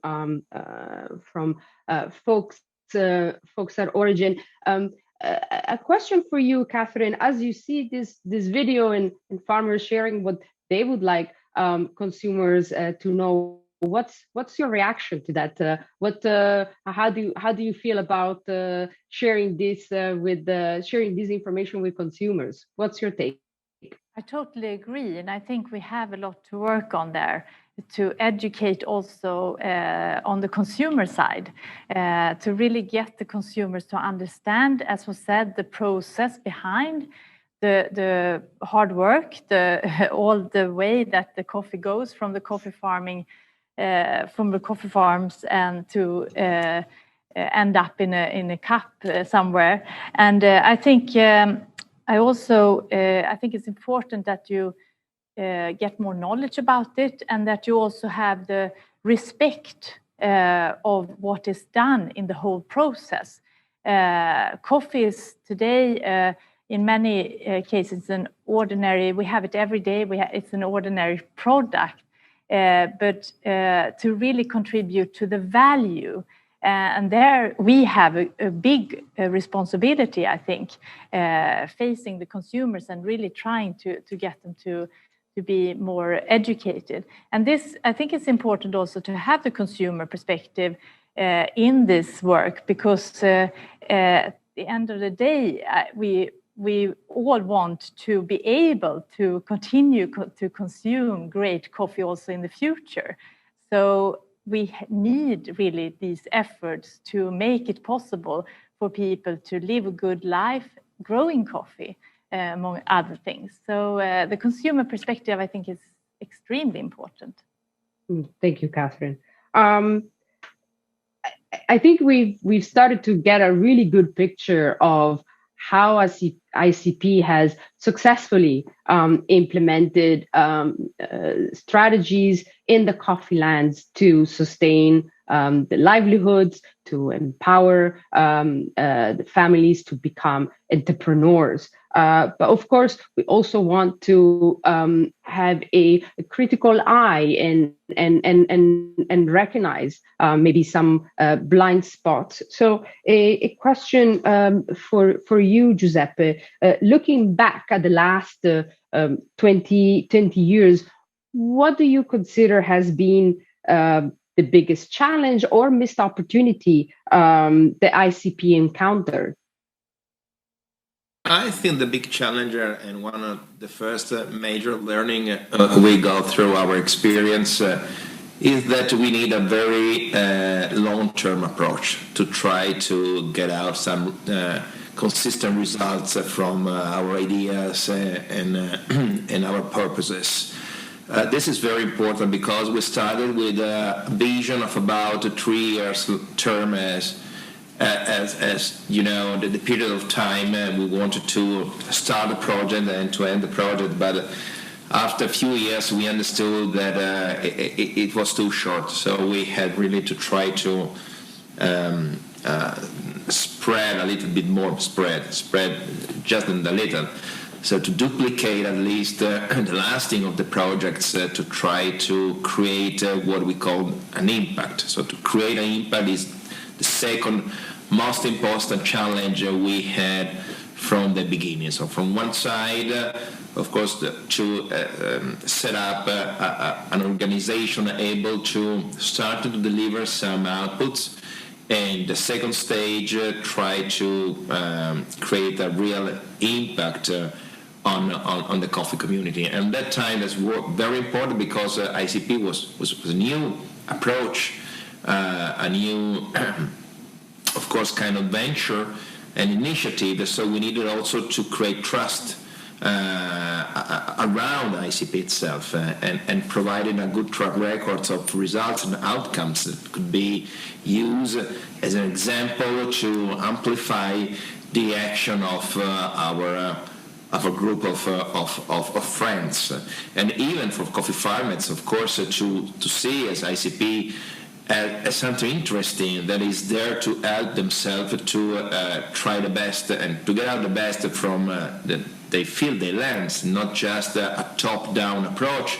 folks at Origin. A question for you, Kathrine. As you see this video and farmers sharing what they would like consumers to know, what's your reaction to that? How do you feel about sharing this sharing this information with consumers? What's your take? I totally agree, and I think we have a lot to work on there to educate also on the consumer side, to really get the consumers to understand, as was said, the process behind the hard work, all the way that the coffee goes from the coffee farming, from the coffee farms, and to end up in a cup somewhere. And I think I think it's important that you get more knowledge about it, and that you also have the respect of what is done in the whole process. Coffee is today, in many cases, an ordinary, we have it every day, it's an ordinary product, but to really contribute to the value, and there we have a big responsibility, I think, facing the consumers and really trying to get them to be more educated. And this, I think it's important also to have the consumer perspective in this work, because at the end of the day, we all want to be able to continue to consume great coffee also in the future. So we need really these efforts to make it possible for people to live a good life growing coffee, among other things. So the consumer perspective, I think, is extremely important. Thank you, Kathrine. I think we've started to get a really good picture of how ICP has successfully implemented strategies in the coffee lands to sustain the livelihoods, to empower the families to become entrepreneurs. But of course, we also want to have a critical eye and recognize maybe some blind spots. So a question for you, Giuseppe, looking back at the last 20 years, what do you consider has been the biggest challenge or missed opportunity the ICP encountered? I think the big challenger and one of the first major learning we got through our experience is that we need a very long-term approach to try to get out some consistent results from our ideas and our purposes. This is very important because we started with a vision of about 3 years term as you know, the period of time we wanted to start a project and to end the project, but after a few years we understood that it was too short, so we had really to try to spread a little bit more, spread just a little, so to duplicate at least the lasting of the projects, to try to create what we call an impact. So to create an impact is the second most important challenge we had from the beginning. So from one side, of course, to set up an organization able to start to deliver some outputs, and the second stage, try to create a real impact on the coffee community. And that time is very important because ICP was a new approach, a new of course kind of venture and initiative, so we needed also to create trust around ICP itself, and providing a good track record of results and outcomes that could be used as an example to amplify the action of a group of friends, and even for coffee farmers, of course, to see as ICP as something interesting that is there to help themselves to try the best and to get out the best from they feel they learn, not just a top-down approach,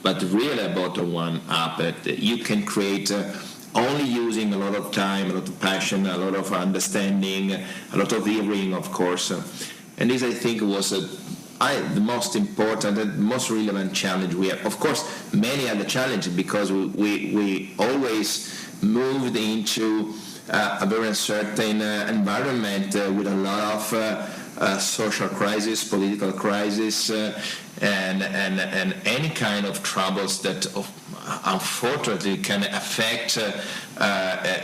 but really a bottom-up. You can create only using a lot of time, a lot of passion, a lot of understanding, a lot of hearing, of course. And this, I think, was the most important and most relevant challenge we have. Of course, many other challenges, because we always moved into a very uncertain environment with a lot of social crisis, political crisis, and any kind of troubles that unfortunately can affect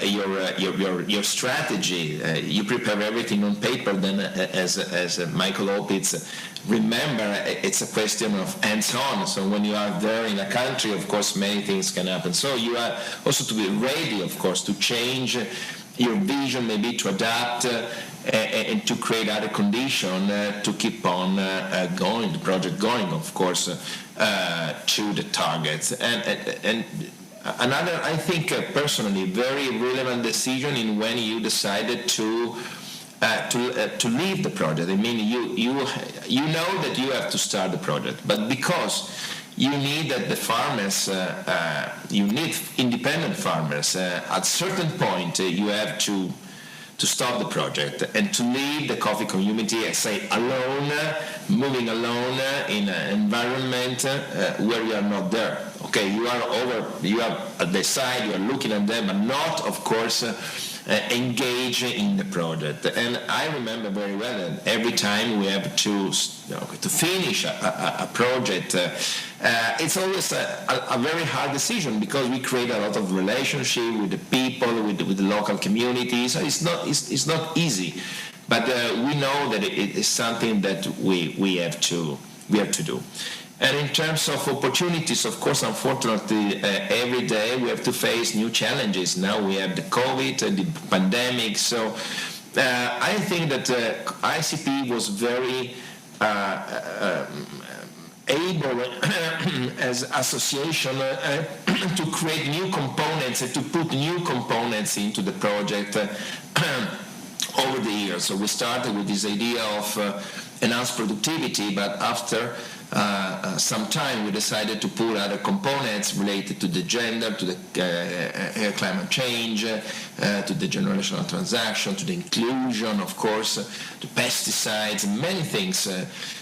your strategy. You prepare everything on paper, then as Michael Opitz, remember, it's a question of hands-on. So when you are there in a country, of course, many things can happen. So you are also to be ready, of course, to change your vision, maybe to adapt and to create other conditions to keep on going, the project going, of course, to the targets. And another, I think, personally, very relevant decision in when you decided to leave the project. I mean, you know that you have to start the project, but because you need that the farmers, you need independent farmers. At a certain point, you have to stop the project and to leave the coffee community, I say, alone, moving alone in an environment where you are not there. Okay, you are at the side, you are looking at them, but not, of course, engage in the project. And I remember very well that every time we have to finish a project, it's always a very hard decision, because we create a lot of relationship with the people, with the local community. So it's not easy, but we know that it is something that we have to do. And in terms of opportunities, of course, unfortunately, every day we have to face new challenges. Now we have the COVID, the pandemic. So I think that ICP was very able, as association, to create new components and to put new components into the project over the years. So we started with this idea of enhanced productivity, but after some time we decided to put other components related to the gender, to the climate change, to the generational transaction, to the inclusion, of course, to pesticides, many things.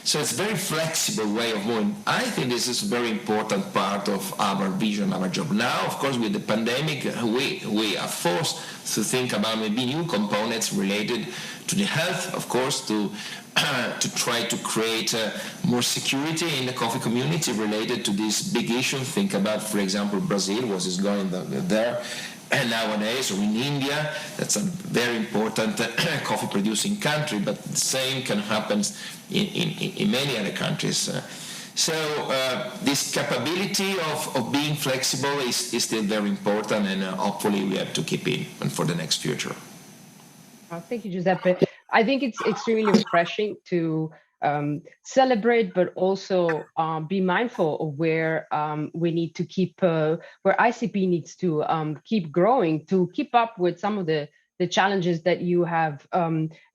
So it's a very flexible way of moving. I think this is a very important part of our vision, our job. Now, of course, with the pandemic, we are forced to think about maybe new components related to the health, of course, to try to create more security in the coffee community related to this big issue. Think about, for example, Brazil, what is going there, and nowadays, or in India, that's a very important coffee producing country, but the same can happen in many other countries. So this capability of being flexible is still very important, and hopefully we have to keep it for the next future. Thank you, Giuseppe. I think it's really refreshing to celebrate, but also be mindful of where we need to keep, where ICP needs to keep growing, to keep up with some of the challenges that you have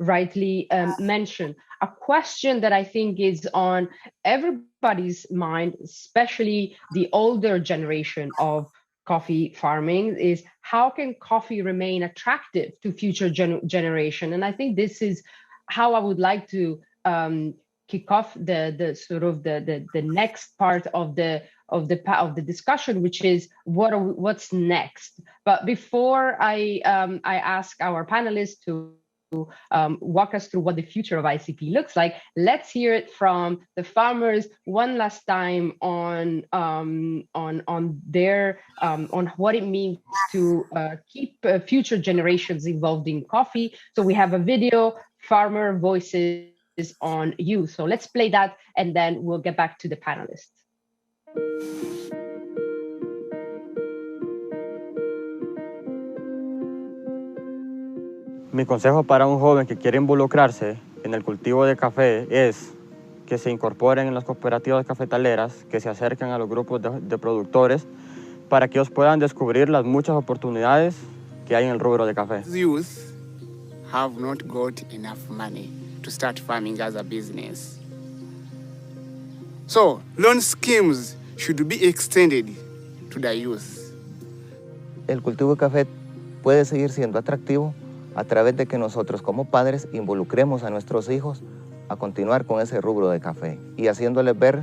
rightly mentioned. A question that I think is on everybody's mind, especially the older generation of coffee farming, is how can coffee remain attractive to future generation? And I think this is how I would like to kick off the sort of the next part of the discussion, which is what's next. But before I ask our panelists to walk us through what the future of ICP looks like, let's hear it from the farmers one last time on their on what it means to keep future generations involved in coffee. So we have a video, Farmer Voices on You. So let's play that, and then we'll get back to the panelists. Mi consejo para un joven que quiere involucrarse en el cultivo de café es que se incorporen en las cooperativas cafetaleras, que se acerquen a los grupos de productores para que ellos puedan descubrir las muchas oportunidades que hay en el rubro de café. Youth have not got enough money to start farming as a business. So, loan schemes should be extended to the youth. El cultivo de café puede seguir siendo atractivo a través de que nosotros como padres involucremos a nuestros hijos a continuar con ese rubro de café y haciéndoles ver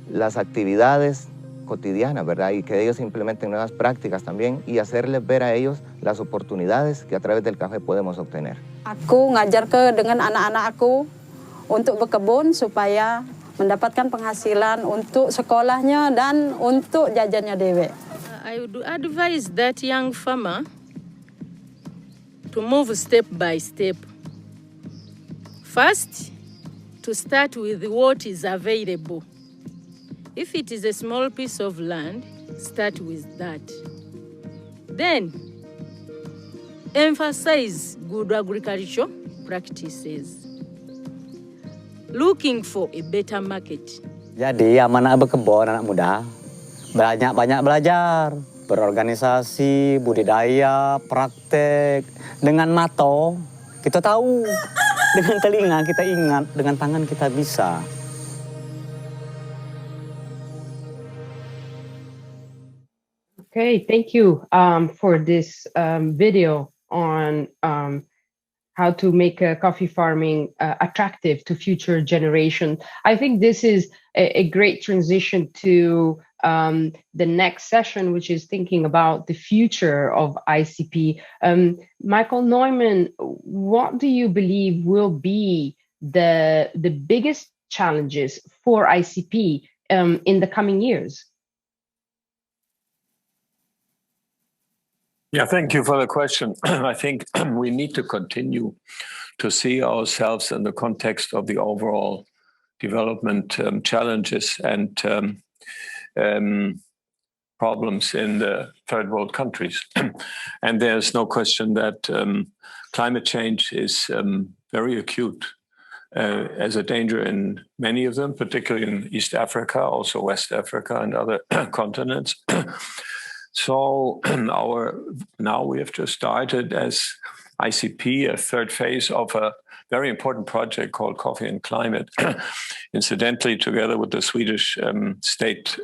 las actividades cotidianas, ¿verdad? Y que ellos implementen nuevas prácticas también y hacerles ver a ellos las oportunidades que a través del café podemos obtener. Aku ngajar dengan anak-anak aku untuk berkebun supaya mendapatkan penghasilan untuk sekolahnya dan untuk jajannya dewek. I would advise that young farmer to move step by step. First, to start with what is available. If it is a small piece of land, start with that. Then, emphasize good agricultural practices. Looking for a better market. Jadi anak berkebun, anak muda, banyak belajar, berorganisasi, budidaya, praktek. Dengan mata kita tahu, dengan telinga kita ingat, dengan tangan kita bisa. Okay, thank you for this video on how to make coffee farming attractive to future generations. I think this is a great transition to the next session, which is thinking about the future of ICP. Michael Neumann, what do you believe will be the biggest challenges for ICP in the coming years? Yeah, thank you for the question. I think we need to continue to see ourselves in the context of the overall development challenges and problems in the third world countries. And there's no question that climate change is very acute as a danger in many of them, particularly in East Africa, also West Africa and other continents. So now we have just started as ICP a third phase of a very important project called Coffee and Climate, incidentally together with the Swedish State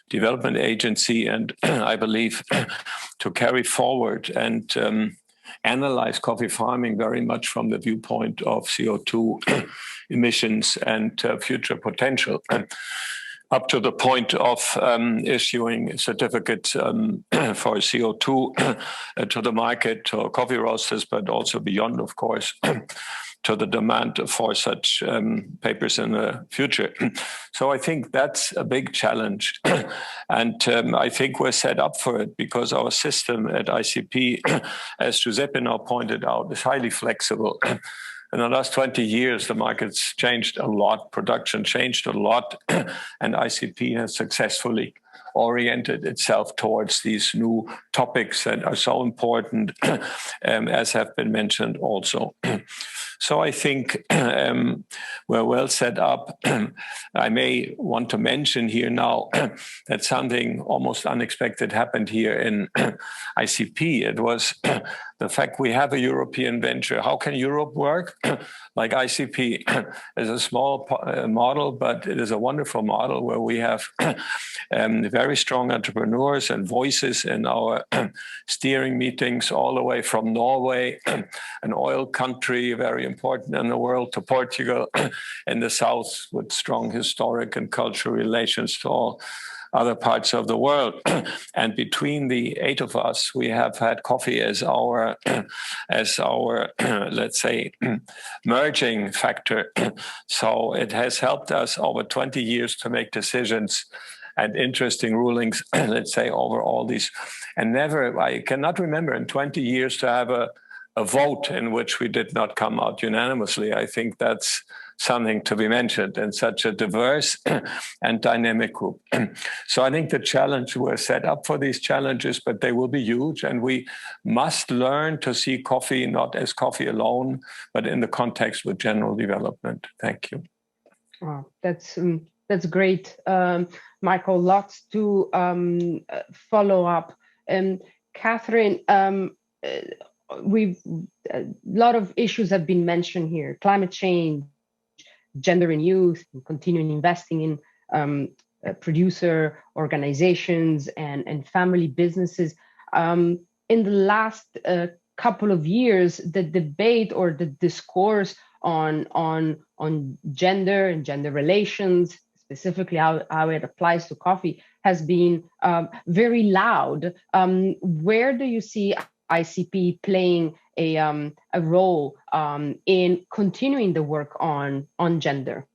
Development Agency, and I believe to carry forward and analyze coffee farming very much from the viewpoint of CO2 emissions and future potential. Up to the point of issuing certificates for CO2 to the market, to coffee roasters, but also beyond, of course, to the demand for such papers in the future. So I think that's a big challenge. And I think we're set up for it because our system at ICP, as Giuseppe now pointed out, is highly flexible. In the last 20 years, the market's changed a lot, production changed a lot, and ICP has successfully oriented itself towards these new topics that are so important, as have been mentioned also. So I think we're well set up. I may want to mention here now that something almost unexpected happened here in ICP. It was the fact we have a European venture. How can Europe work? Like ICP is a small model, but it is a wonderful model where we have very strong entrepreneurs and voices in our steering meetings all the way from Norway, an oil country, very important in the world, to Portugal in the south with strong historic and cultural relations to all other parts of the world. And between the 8 of us, we have had coffee as our let's say, merging factor. So it has helped us over 20 years to make decisions and interesting rulings, let's say, over all these. And never, I cannot remember in 20 years to have a vote in which we did not come out unanimously. I think that's something to be mentioned in such a diverse and dynamic group. So I think the challenge, we're set up for these challenges, but they will be huge. And we must learn to see coffee not as coffee alone, but in the context with general development. Thank you. Wow, that's That's great, Michael. Lots to follow up. Kathrine, a lot of issues have been mentioned here: climate change, gender and youth, and continuing investing in producer organizations and family businesses. In the last couple of years, the debate or the discourse on gender and gender relations, specifically how it applies to coffee, has been very loud. Where do you see ICP playing a role in continuing the work on gender?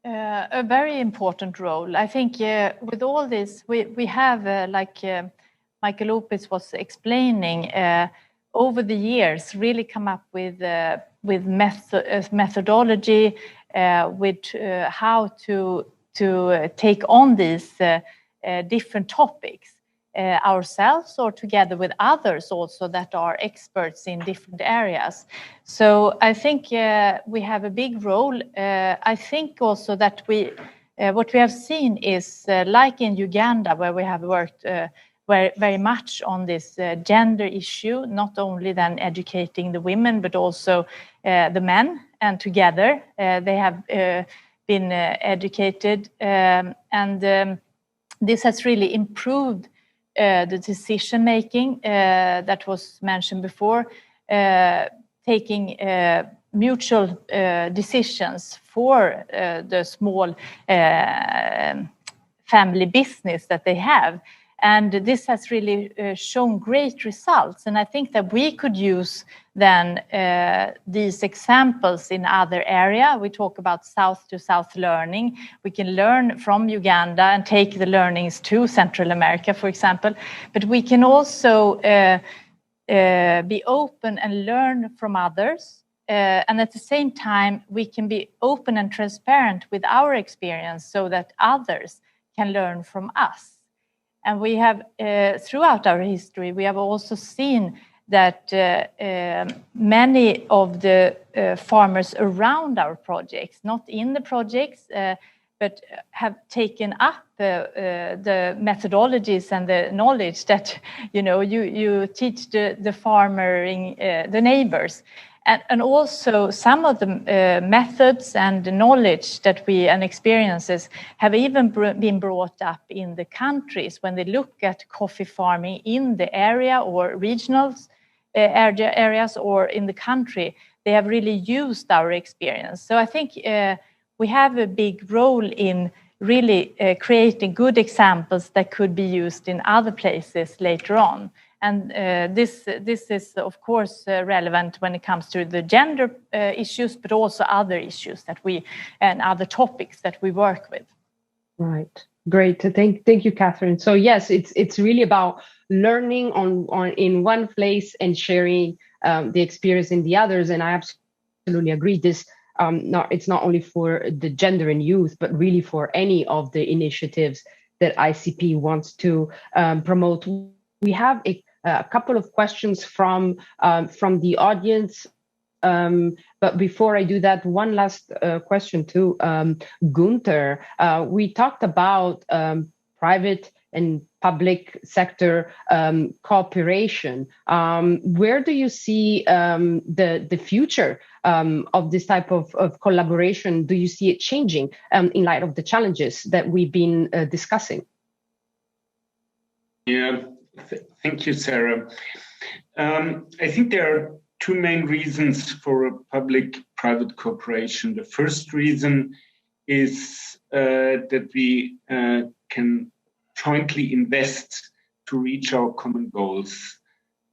A very important role. I think with all this, we have, like Michael Opitz was explaining, over the years really come up with methodology, with how to take on these different topics ourselves or together with others also that are experts in different areas. So I think we have a big role. I think also that what we have seen is like in Uganda, where we have worked very much on this gender issue, not only then educating the women, but also the men, and together they have been educated, and this has really improved the decision making that was mentioned before, taking mutual decisions for the small family business that they have. And this has really shown great results. And I think that we could use then these examples in other areas. We talk about South to South learning. We can learn from Uganda and take the learnings to Central America, for example. But we can also be open and learn from others. And at the same time, we can be open and transparent with our experience so that others can learn from us. And we have, throughout our history, we have also seen that many of the farmers around our projects, not in the projects, but have taken up the methodologies and the knowledge that, you teach the farming, the neighbors. And also some of the methods and the knowledge that and experiences have even been brought up in the countries when they look at coffee farming in the area or regional areas or in the country. They have really used our experience. So I think we have a big role in really creating good examples that could be used in other places later on. And this is, of course, relevant when it comes to the gender issues, but also other issues and other topics that we work with. Right. Great. Thank you, Kathrine. So yes, it's really about learning in one place and sharing the experience in the others. And I absolutely agree. This it's not only for the gender and youth, but really for any of the initiatives that ICP wants to promote. We have a couple of questions from the audience, but before I do that, one last question to Gunter. We talked about private and public sector cooperation. Where do you see the future of this type of collaboration? Do you see it changing in light of the challenges that we've been discussing? Yeah. Thank you, Sarah. I think there are two main reasons for a public-private cooperation. The first reason is that we can jointly invest to reach our common goals.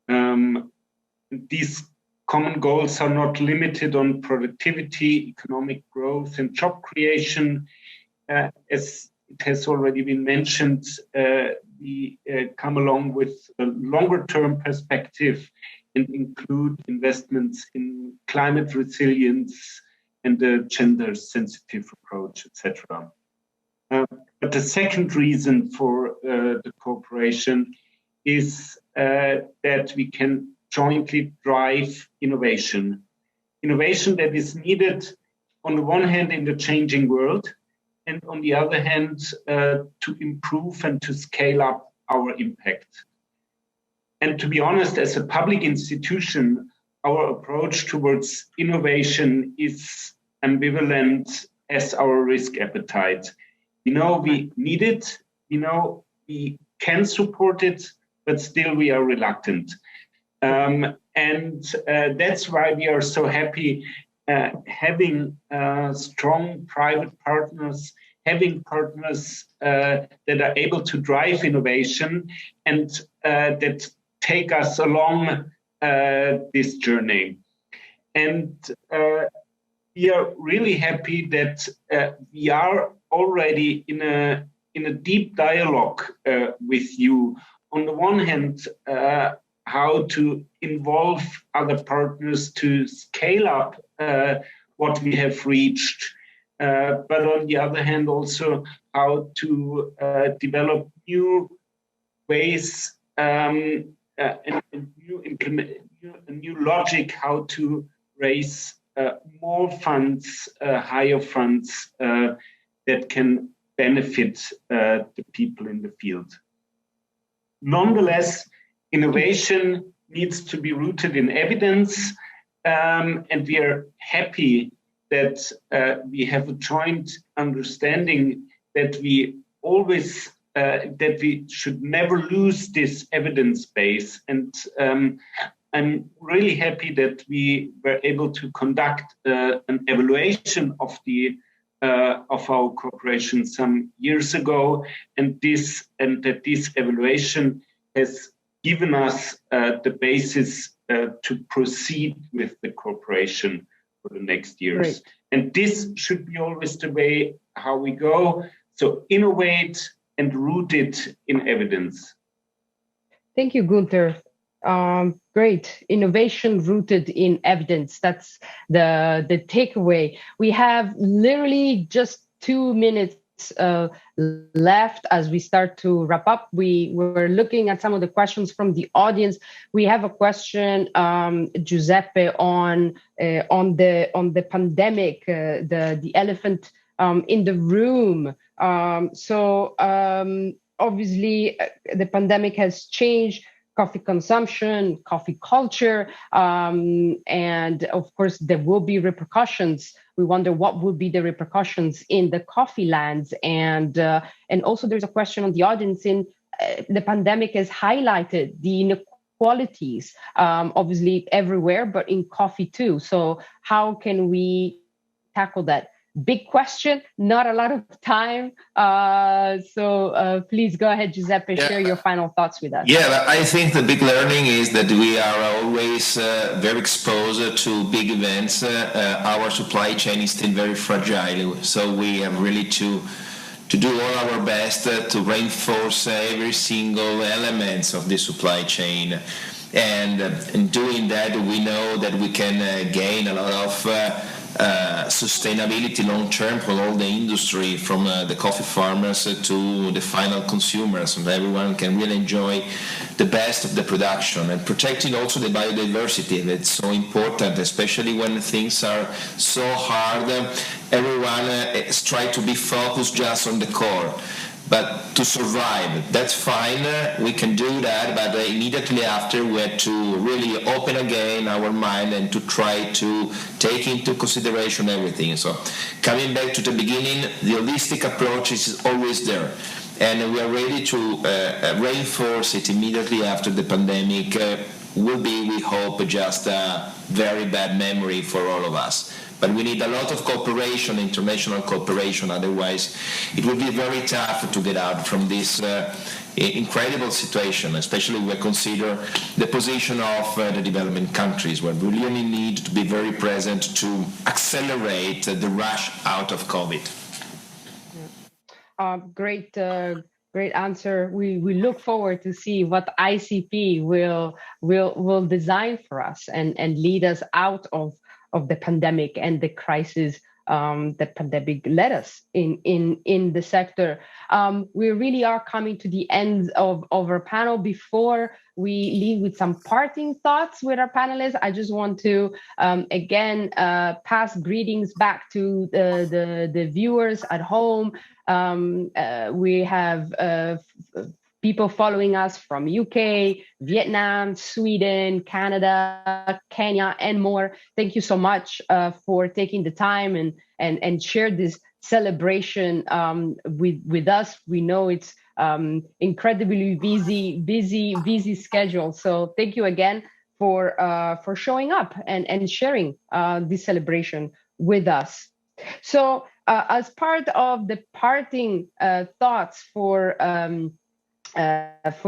These common goals are not limited on productivity, economic growth, and job creation. As it has already been mentioned, we come along with a longer-term perspective and include investments in climate resilience and a gender-sensitive approach, etc. But the second reason for the cooperation is that we can jointly drive innovation that is needed on the one hand, in the changing world, and on the other hand, to improve and to scale up our impact. And to be honest, as a public institution, our approach towards innovation is ambivalent as our risk appetite. We know we need it, we know we can support it, but still we are reluctant. And that's why we are so happy having strong private partners, having partners that are able to drive innovation and that take us along this journey. And we are really happy that we are already in a deep dialogue with you. On the one hand, how to involve other partners to scale up what we have reached, but on the other hand, also how to develop new ways and new logic, how to raise more funds, higher funds that can benefit the people in the field. Nonetheless, innovation needs to be rooted in evidence, and we are happy that we have a joint understanding that we always that we should never lose this evidence base. And I'm really happy that we were able to conduct an evaluation of our cooperation some years ago, and that this evaluation has given us the basis to proceed with the cooperation for the next years. Great. And this should be always the way how we go. So innovate and root it in evidence. Thank you, Gunter. Great. Innovation rooted in evidence. That's the takeaway. We have literally just 2 minutes left as we start to wrap up. We were looking at some of the questions from the audience. We have a question, Giuseppe, on the pandemic, the elephant in the room. Obviously, the pandemic has changed coffee consumption, coffee culture, and of course there will be repercussions. We wonder what will be the repercussions in the coffee lands, and also there's a question on the audience. In the pandemic has highlighted the inequalities, obviously everywhere, but in coffee too. So how can we tackle that? Big question, not a lot of time. So please go ahead, Giuseppe, share your final thoughts with us. Yeah, I think the big learning is that we are always very exposed to big events. Our supply chain is still very fragile. So we have really to do all our best to reinforce every single element of the supply chain. And in doing that, we know that we can gain a lot of sustainability long-term for all the industry, from the coffee farmers to the final consumers, and everyone can really enjoy the best of the production, and protecting also the biodiversity. That's so important, especially when things are so hard. Everyone is trying to be focused just on the core. But to survive, that's fine, we can do that, but immediately after we had to really open again our mind and to try to take into consideration everything. So coming back to the beginning, the holistic approach is always there. And we are ready to reinforce it immediately after the pandemic. Will be, we hope, just a very bad memory for all of us. But we need a lot of cooperation, international cooperation, otherwise it will be very tough to get out from this incredible situation, especially when we consider the position of the developing countries, where we really need to be very present to accelerate the rush out of COVID. Great answer. We look forward to see what ICP will design for us and lead us out of the pandemic and the crisis the pandemic led us in the sector. We really are coming to the end of our panel. Before we leave with some parting thoughts with our panelists, I just want to again pass greetings back to the viewers at home. We have people following us from UK, Vietnam, Sweden, Canada, Kenya, and more. Thank you so much for taking the time and share this celebration with us. We know it's incredibly busy schedule. So thank you again for showing up and sharing this celebration with us. So as part of the parting thoughts for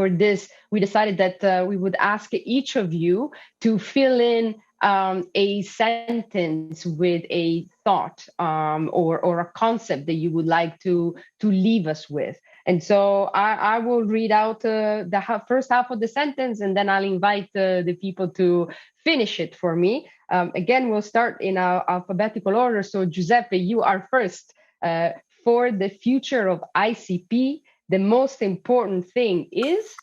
this, we decided that we would ask each of you to fill in a sentence with a thought or a concept that you would like to leave us with. And so I will read out the first half of the sentence, and then I'll invite the people to finish it for me. Again, we'll start in our alphabetical order. So Giuseppe, you are first. For the future of ICP, the most important thing is?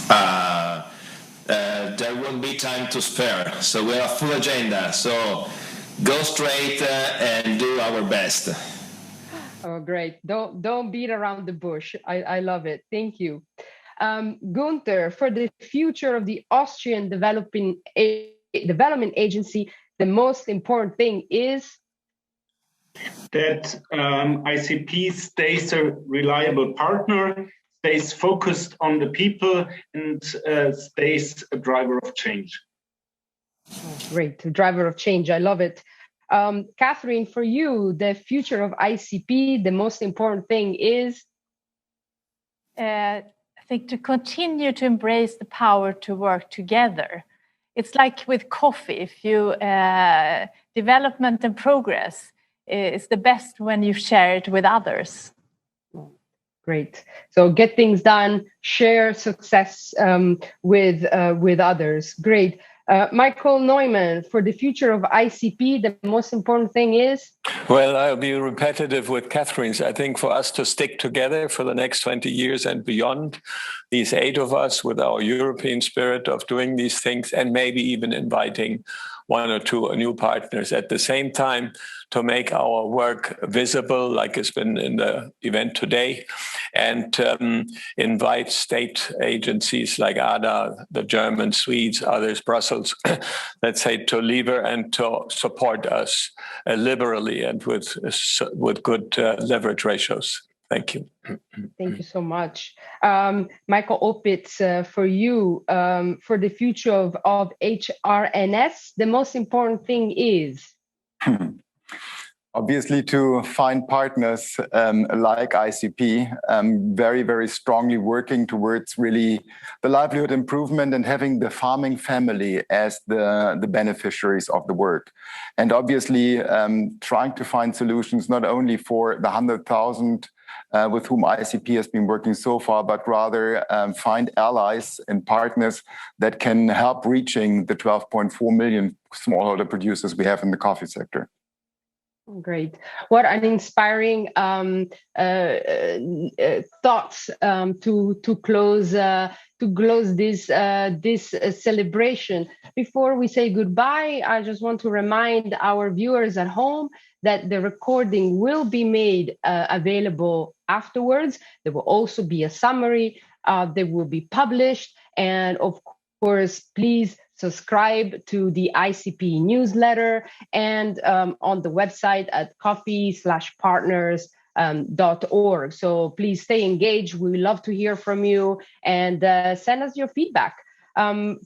There won't be time to spare. So we have a full agenda. So go straight and do our best. Oh, great. Don't beat around the bush. I love it. Thank you. Gunter, for the future of the Austrian Development Agency, the most important thing is? That ICP stays a reliable partner, stays focused on the people, and stays a driver of change. Great, driver of change. I love it. Kathrine, for you, the future of ICP, the most important thing is? I think to continue to embrace the power to work together. It's like with coffee, if you development and progress is the best when you share it with others. Great. So get things done, share success with others. Great. Michael Neumann, for the future of ICP, the most important thing is? Well, I'll be repetitive with Kathrine's. I think for us to stick together for the next 20 years and beyond, these 8 of us with our European spirit of doing these things, and maybe even inviting 1 or 2 new partners at the same time to make our work visible, like it's been in the event today, and invite state agencies like ADA, the German, Swedes, others, Brussels, let's say, to lever and to support us liberally and with good leverage ratios. Thank you. Thank you so much. Michael Opitz, for you, for the future of HRNS, the most important thing is? Obviously, to find partners like ICP, very, very strongly working towards really the livelihood improvement and having the farming family as the beneficiaries of the work. And obviously, trying to find solutions not only for the 100,000 with whom ICP has been working so far, but rather find allies and partners that can help reaching the 12.4 million smallholder producers we have in the coffee sector. Great. What an inspiring thoughts to close this celebration. Before we say goodbye, I just want to remind our viewers at home that the recording will be made available afterwards. There will also be a summary that will be published, and of course, please subscribe to the ICP newsletter and on the website at coffee/partners.org. So please stay engaged. We love to hear from you, and send us your feedback.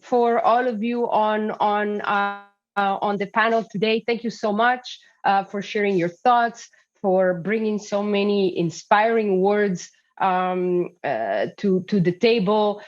For all of you on the panel today, thank you so much for sharing your thoughts, for bringing so many inspiring words to the table.